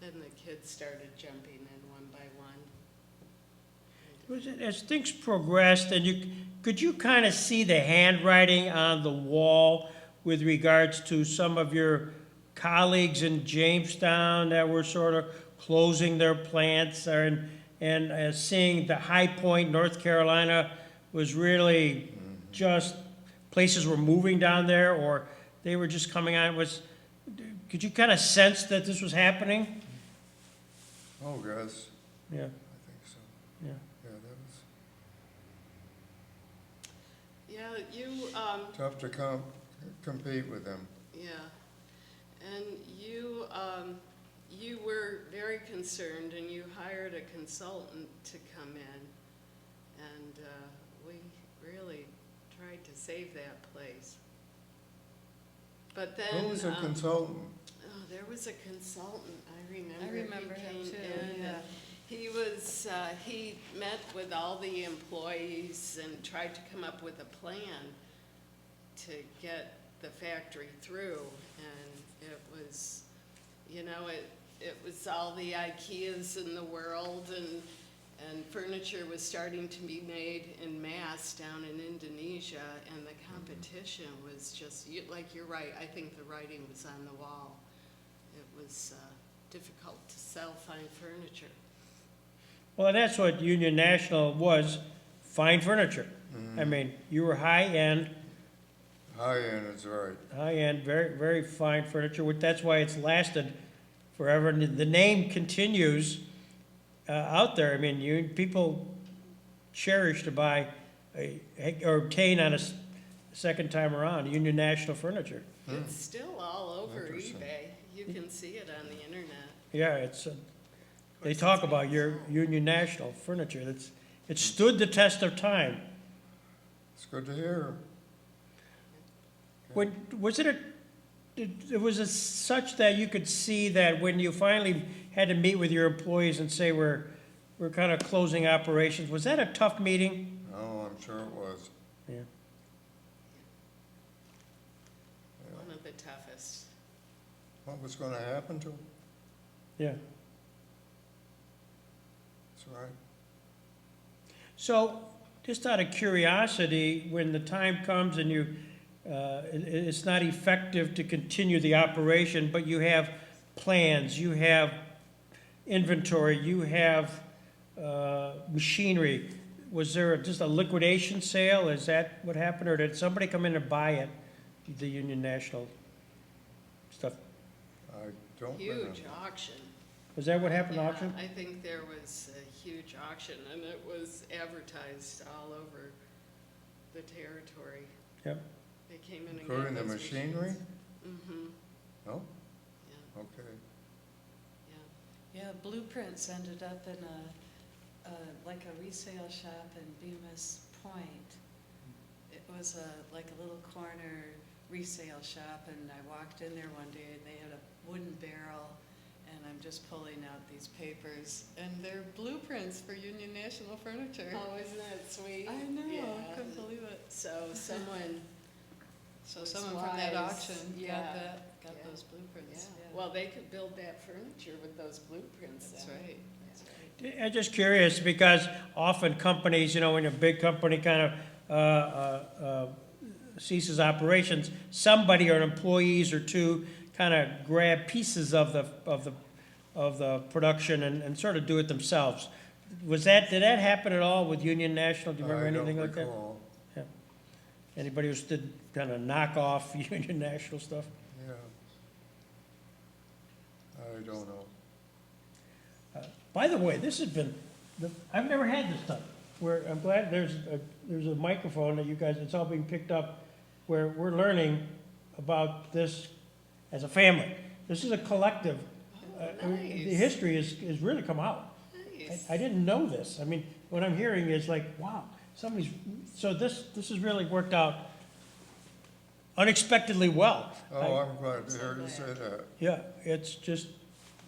And then the kids started jumping in one by one. As things progressed, and could you kind of see the handwriting on the wall with regards to some of your colleagues in Jamestown that were sort of closing their plants, and seeing the High Point, North Carolina, was really just places were moving down there, or they were just coming on? Could you kind of sense that this was happening? Oh, yes, Yeah, I think so. yeah. Yeah, that Yeah, you, was tough to compete with them. yeah, and you were very concerned, and you hired a consultant to come in, and we really tried to save that place. But then, Who was a consultant? oh, there was a consultant, I remember. I remember he him came too, in, yeah. and he was, he met with all the employees and tried to come up with a plan to get the factory through, and it was, you know, it was all the IKEAs in the world, and furniture was starting to be made en masse down in Indonesia, and the competition was just, like, you're right, I think the writing was on the wall. It was difficult to sell fine furniture. Well, that's what Union National was, fine furniture. I mean, you were high-end, High-end is right. very, very fine furniture. That's why it's lasted forever. And the name continues out there. I mean, people cherish to buy or obtain on a second time around Union National furniture. It's still all over Interesting. eBay. You can see it on the internet. Yeah, it's. Of They course, talk it's about being your sold. Union National furniture. It stood the test of time. It's good to hear. Was it such that you could see that when you finally had to meet with your employees and say we're kind of closing operations, was that a tough meeting? Oh, I'm sure it was. Yeah. One of the toughest. What was gonna happen to them? Yeah. That's right. So, just out of curiosity, when the time comes and it's not effective to continue the operation, but you have plans, you have inventory, you have machinery, was there just a liquidation sale? Is that what happened, or did somebody come in and buy it, the Union National stuff? I don't remember. Huge auction. Was that what happened, Yeah, auction? I think there was a huge auction, and it was advertised all over the territory. Yep. They came in and Including the machinery? Mm-hmm, No? yeah, Okay. yeah. Yeah, Blueprints ended up in like a resale shop in Bemis Point. It was like a little corner resale shop, and I walked in there one day, and they had a wooden barrel, and I'm just pulling out these papers, and they're blueprints for Union National Furniture. Oh, isn't that sweet? I know, Yeah. I couldn't believe it. So someone, So was someone from that wise. auction Yeah. got Yeah. those blueprints, yeah, yeah. well, they could build that furniture with those blueprints. That's then. right, that's right. I'm just curious, because often companies, when a big company kind of ceases operations, somebody or employees or two kind of grab pieces of the production and sort of do it themselves. Did that happen at all with Union National? Do you remember anything like that? I don't recall. Anybody who did kind of knock off Union National stuff? Yeah. I don't know. By the way, this has been, I've never had this stuff, where I'm glad there's a microphone that you guys, it's all being picked up, where we're learning about this as a family. This is a collective. Oh, The nice. history is really come out. Nice. I didn't know this. I mean, what I'm hearing is like, wow, so this has really worked out unexpectedly well. Oh, I'm glad to hear you say that. Yeah, it's just,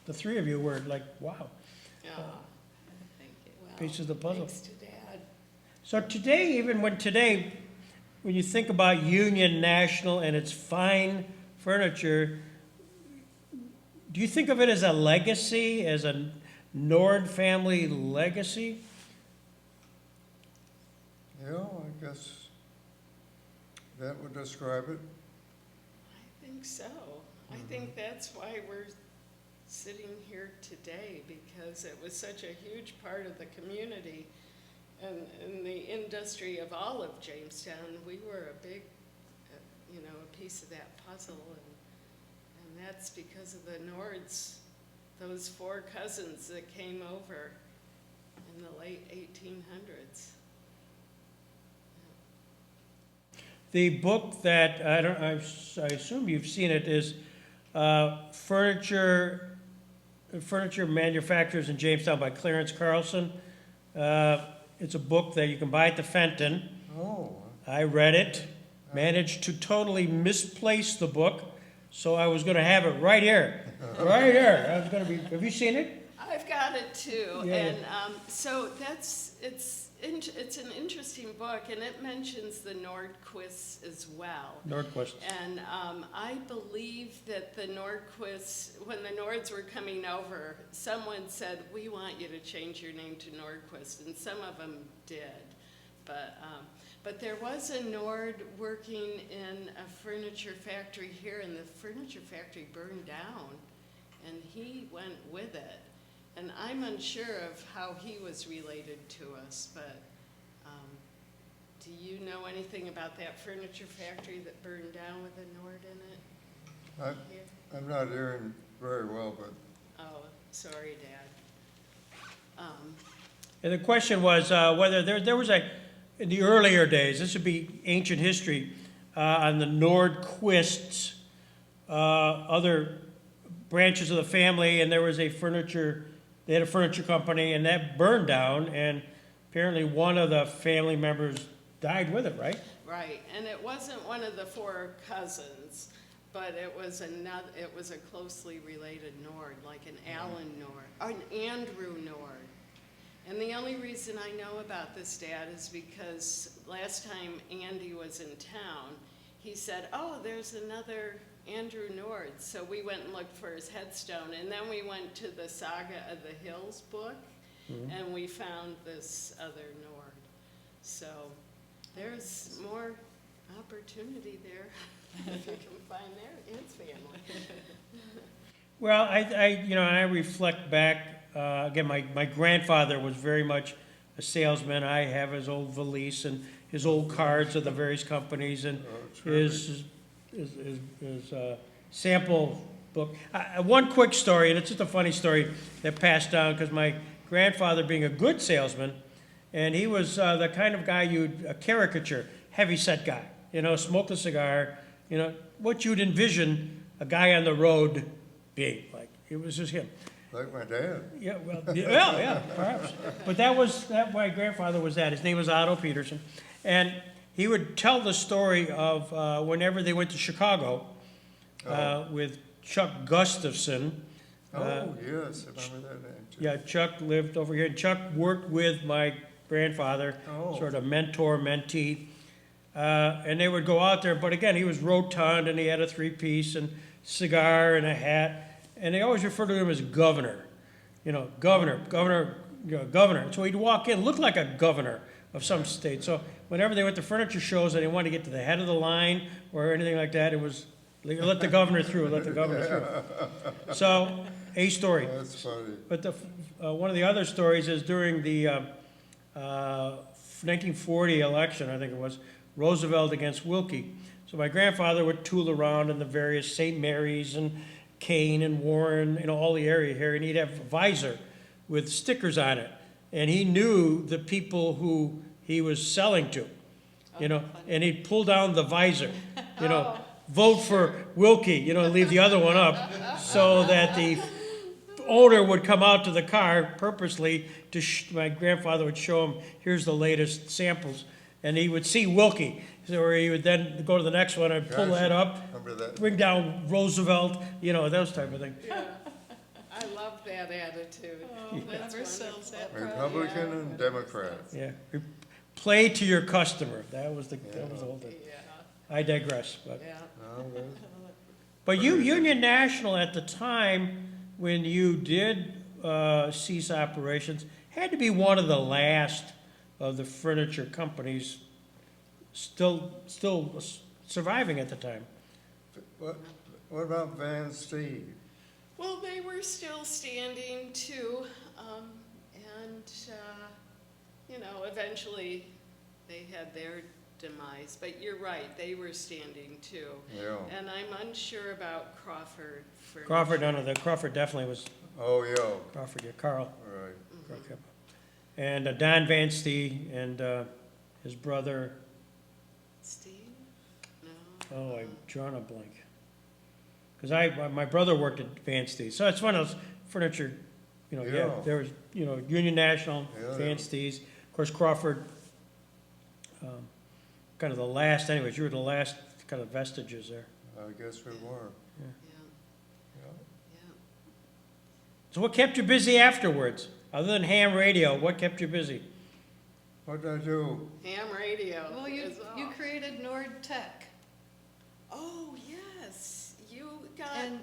the three of you were like, wow, Yeah. Thank you. Well, pieces of the puzzle. Thanks to Dad. So today, when you think about Union National and its fine furniture, do you think of it as a legacy, as a Nord family legacy? Yeah, I guess that would describe it. I think so. I think that's why we're sitting here today, because it was such a huge part of the community and in the industry of all of Jamestown. We were a big, a piece of that puzzle, and that's because of the Nords, those 4 cousins that came over in the late 1800s. The book that, I assume you've seen it, is Furniture Manufacturers in Jamestown by Clarence Carlson. It's a book that you can buy at the Fenton. Oh, I read it, managed to totally misplace the book, so I was going to have it right here. Right here. I was going to be. Have you seen it? I've got it too, Yeah. and so it's an interesting book, and it mentions the Nordquists as well. Nordquist. And I believe that the Nordquists, when the Nords were coming over, someone said, "We want you to change your name to Nordquist," and some of them did. But there was a Nord working in a furniture factory here, and the furniture factory burned down, and he went with it. And I'm unsure of how he was related to us, but do you know anything about that furniture factory that burned down with a Nord in it? Here? I'm not hearing very well, but Oh, sorry, Dad. And the question was whether there was in the earlier days, this would be ancient history, on the Nordquists, other branches of the family, and there was they had a furniture company, and that burned down, and apparently one of the family members died with it, right? Right, and it wasn't one of the 4 cousins, but it was a closely related Nord, like an Alan Nord, or an Andrew Nord. And the only reason I know about this, Dad, is because last time Andy was in town, he said, "Oh, there's another Andrew Nord." So we went and looked for his headstone, and then we went to the Saga of the Hills book, and we found this other Nord. So there's more opportunity there if you can find his family. Well, I reflect back, again, my grandfather was very much a salesman. I have his old valise and his old cards of the various companies and his sample book. One quick story, and it's just a funny story that passed down, because my grandfather, being a good salesman, and he was the kind of guy you'd caricature, heavy-set guy, smoked a cigar, what you'd envision a guy on the road being like. It was just him. like my dad. Yeah, well, yeah, perhaps. But that my grandfather was that. His name was Otto Peterson. And he would tell the story of whenever they went to Chicago with Chuck Gustafson. Oh, yes, I remember that name too. Yeah, Chuck lived over here. Chuck worked with my grandfather, sort of mentor, mentee. And they would go out there, but again, he was rotund and he had a 3-piece and cigar and a hat. And they always referred to him as governor. Governor. So he'd walk in, look like a governor of some state. So whenever they went to furniture shows and they wanted to get to the head of the line or anything like that, it was, let the governor through, let the governor through. So, a story. That's funny. But one of the other stories is during the 1940 election, I think it was, Roosevelt against Wilkie. So my grandfather would tool around in the various St. Mary's and Kane and Warren, all the area here, and he'd have a visor with stickers on it. And he knew the people who he was selling to, and he'd pull down the visor, vote for Wilkie, leave the other one up, so that the owner would come out to the car purposely to, my grandfather would show him, here's the latest samples, and he would see Wilkie. So he would then go to the next one and pull that up, Remember that? bring down Roosevelt, those type of things. Yeah, I love that attitude. Oh, That's never sells that wonderful. product. Republican and Democrat. Yeah. play to your customer. That was the whole thing. Yeah, I digress, but. yeah. No, that's- But you, Union National at the time, when you did cease operations, had to be one of the last of the furniture companies still surviving at the time. what about Van Steve? Well, they were still standing too, and, you know, eventually they had their demise, but you're right, they were standing too. Yeah. And I'm unsure about Crawford Furniture. Crawford, Crawford definitely was, Oh, yeah, Crawford, yeah, Carl. right. And Don Van Stee and his brother, Steve? No. oh, I'm drawing a blank. Because my brother worked at Van Stee, so it's one of those furniture, you know, yeah, Yeah. there was, you know, Union National, Yeah, Van yeah. Stee's, of course Crawford, kind of the last, anyways, you were the last kind of vestiges there. I guess we were. Yeah, Yeah. yeah. So what kept you busy afterwards? Other than ham radio, what kept you busy? What did I do? Ham radio Well, is you off. created Nord Tech, Oh, yes, you got, and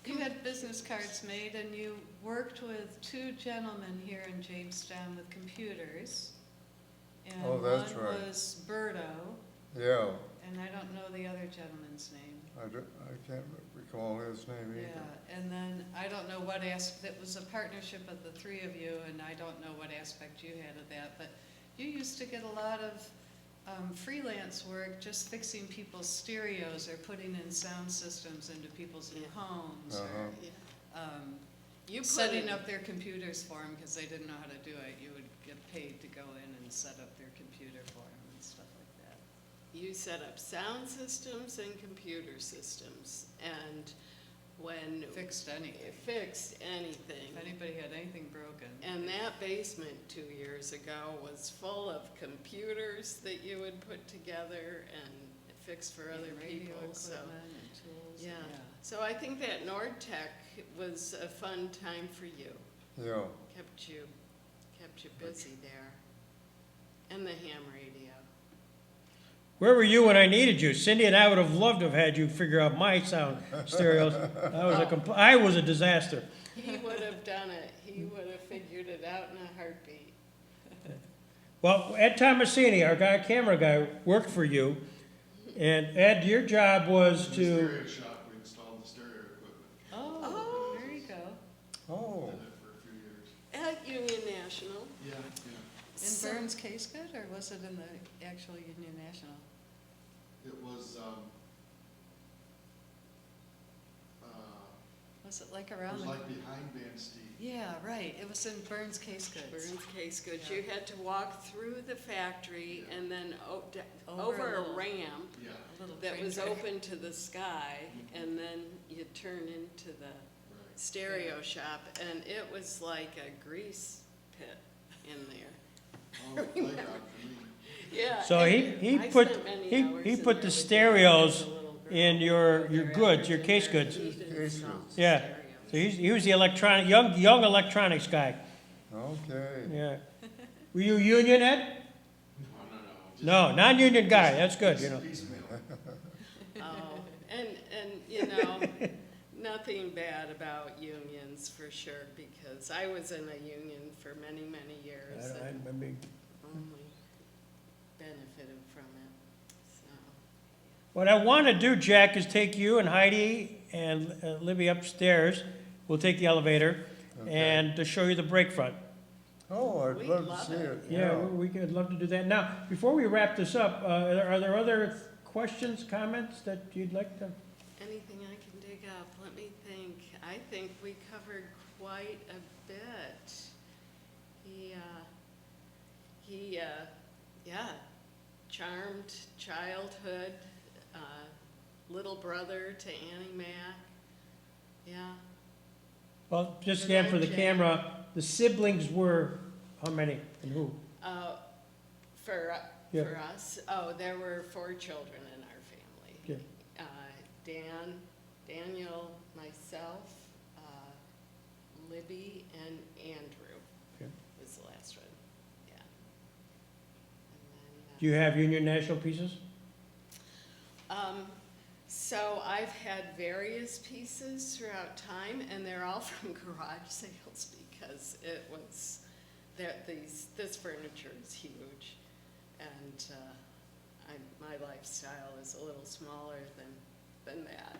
you had business cards made, and you worked with two gentlemen here in Jamestown with computers. And Oh, that's one right. was Berto, Yeah, and I don't know the other gentleman's name. I can't recall his name either. Yeah, and then I don't know what it was a partnership of the three of you, and I don't know what aspect you had of that, but you used to get a lot of freelance work just fixing people's stereos or putting in sound systems into people's new homes, or Uh-huh. yeah. You put setting it- up their computers for them because they didn't know how to do it. You would get paid to go in and set up their computer for them and stuff like that. You set up sound systems and computer systems, and when Fixed anything. fixed anything. If anybody had anything broken. And that basement 2 years ago was full of computers that you would put together and fix for other and radio people, so. equipment and tools. Yeah, so I think that NordTech was a fun time for you. Yeah, Kept you busy there. And the ham radio. Where were you when I needed you? Cindy and I would have loved to have had you figure out my sound stereos. I was a disaster. He would have done it. He would have figured it out in a heartbeat. Well, Ed Tomasini, our camera guy, worked for you. And Ed, your job was In the to, stereo shop, we installed the stereo equipment. Oh, there you go. oh, Did it for a few years. At Union National. Yeah. In Burns Case Good, or was it in the actual Union National? It was, Was it like it around was the? like behind Van Stee. Yeah, right, it was in Burns Case Goods. Burns Case Goods. Yeah. You had to walk through the factory and then Over over a a little- ramp Yeah, A little that train was track. open to the sky, and then you turn into the right. stereo shop, and it was like a grease pit in there. Oh, playground for me. Yeah. so and he I put, spent many he hours in put there the with stereos Dad as a little girl. in your They're goods, your in case there. goods. He did Case install goods. Yeah. stereos. So he was the electronic, young electronics guy. okay. Yeah. Were you union, Ed? No. No, non-union guy. That's good, you know. Piecemeal. Oh, and, you know, nothing bad about unions for sure, because I was in a union for many, many years and I mean, only benefited from it, so. what I want to do, Jack, is take you and Heidi and Libby upstairs. We'll take the elevator Okay. and to show you the break front. Oh, I'd We'd love to love see it. it, Yeah, yeah. we could love to do that. Now, before we wrap this up, are there other questions, comments that you'd like to? Anything I can dig up, let me think. I think we covered quite a bit. Yeah, charmed childhood, little brother to Annie Mac, yeah. Well, just again for the camera, the siblings were how many and who? For Yeah. us, there were 4 children in our family. Yeah. Daniel, myself, Libby, and Andrew Okay. was the last one, yeah. And Do you have Union National pieces? So I've had various pieces throughout time, and they're all from garage sales because it was, this furniture is huge. And my lifestyle is a little smaller than that.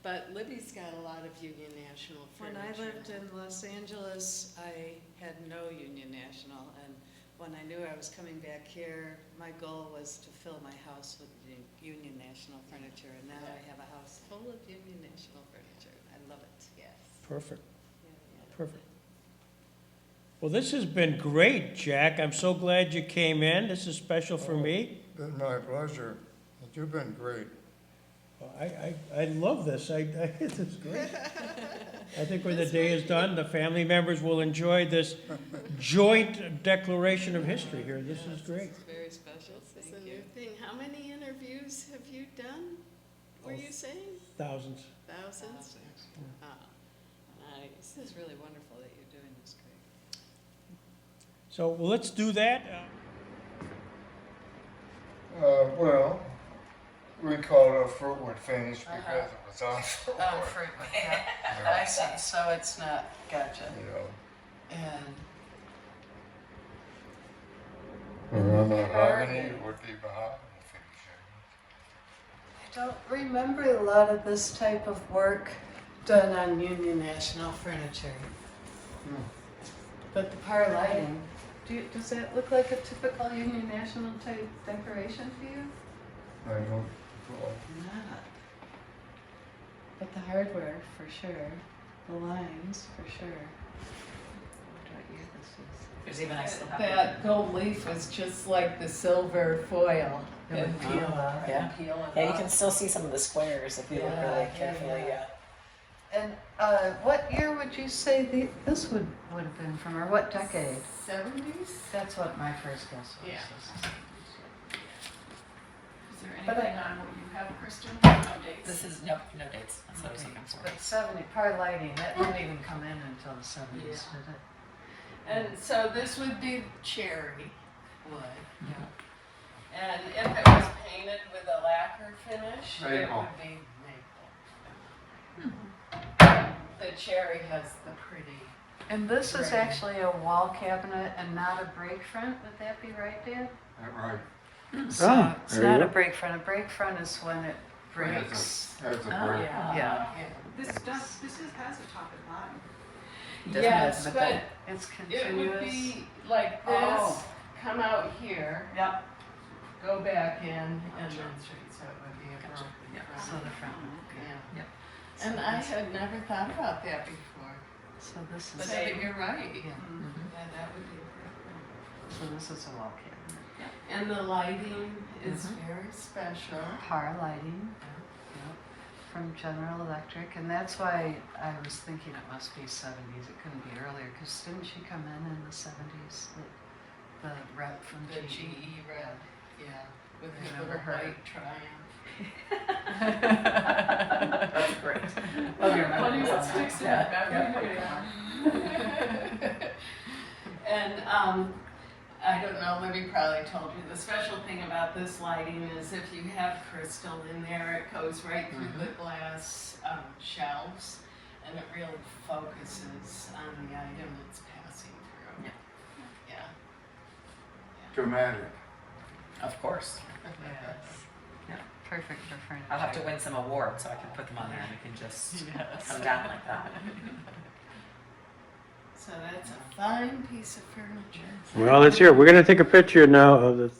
But Libby's got a lot of Union National When furniture. I lived in Los Angeles, I had no Union National, and when I knew I was coming back here, my goal was to fill my house with the Union National furniture, and now I have a house full of Union National furniture. I love it. Yes. Perfect, Yeah. perfect. Well, this has been great, Jack. I'm so glad you came in. This is special for me. Been my pleasure. You've been great. I love this. This is great. I think when the day is done, the family members will enjoy this joint declaration of history here. This is great. It's very special. This is a Thank new you. thing. How many interviews have you done, were you saying? Thousands. Thousands? Oh, nice. This is really wonderful that you're doing this, Greg. So well, let's do that. Well, we called it a fruitwood finish because it was on fruitwood. Oh, fruitwood, yeah. I see, so it's not, gotcha. You know, And or on the mahogany, it would be mahogany finish. I don't remember a lot of this type of work done on Union National furniture. But the par lighting, does that look like a typical Union National type decoration for you? I don't, Not. But the hardware, for sure. The lines, for sure. What year this is? There's even I still have That gold leaf was just like the silver foil. It would peel off. Yeah. Peel it Yeah, you off. can still see some of the squares if you look Yeah, really yeah, carefully. yeah. Yeah. And what year would you say this would have been from, or what decade? 70s? That's what my first guess was. Yeah. Is there But anything on what you have, Kristen? No dates. This is no dates. That's what I was looking for. But 70, par lighting, that didn't even come in until the 70s, did it? And so this would be cherry wood. Yeah. And if it was painted with a lacquer finish, it Maple. would be maple. The cherry has the pretty. And this is Right. actually a wall cabinet and not a break front, would that be right, Dan? That right. So it's there not you a go. break front. A break front is when it breaks. That's a Oh, break. Yeah. This has a top and bottom. Doesn't Yes, it? but It's it continuous. would be like this, Oh. come out here, Yep. go back in, and then straight, so it would be a broken Yeah. So front. the front. Yeah. Yep. And I had never thought about that before. So this But is. you're right. Yeah. Yeah, that would be perfect. So this is a wall cabinet. And the lighting is Mhm. very special. Par lighting. Yep. From General Electric, and that's why I was thinking it must be 70s. It couldn't be earlier, because didn't she come in the 70s? The rep from The GE. GE red, yeah, with I the remember little her. white triumph. That's great. Love your Funny memories what on sticks in that. your memory. And I don't know, Libby probably told you, the special thing about this lighting is if you have crystal in there, it goes right through the glass shelves, and it really focuses on the item it's passing through. Yeah. Yeah. Dramatic. Of course. Yes. Perfect for furniture. I'll have to win some awards so I can put them on there and you can just come down like that. So that's a fine piece of furniture. Well, it's here. We're going to take a picture now of the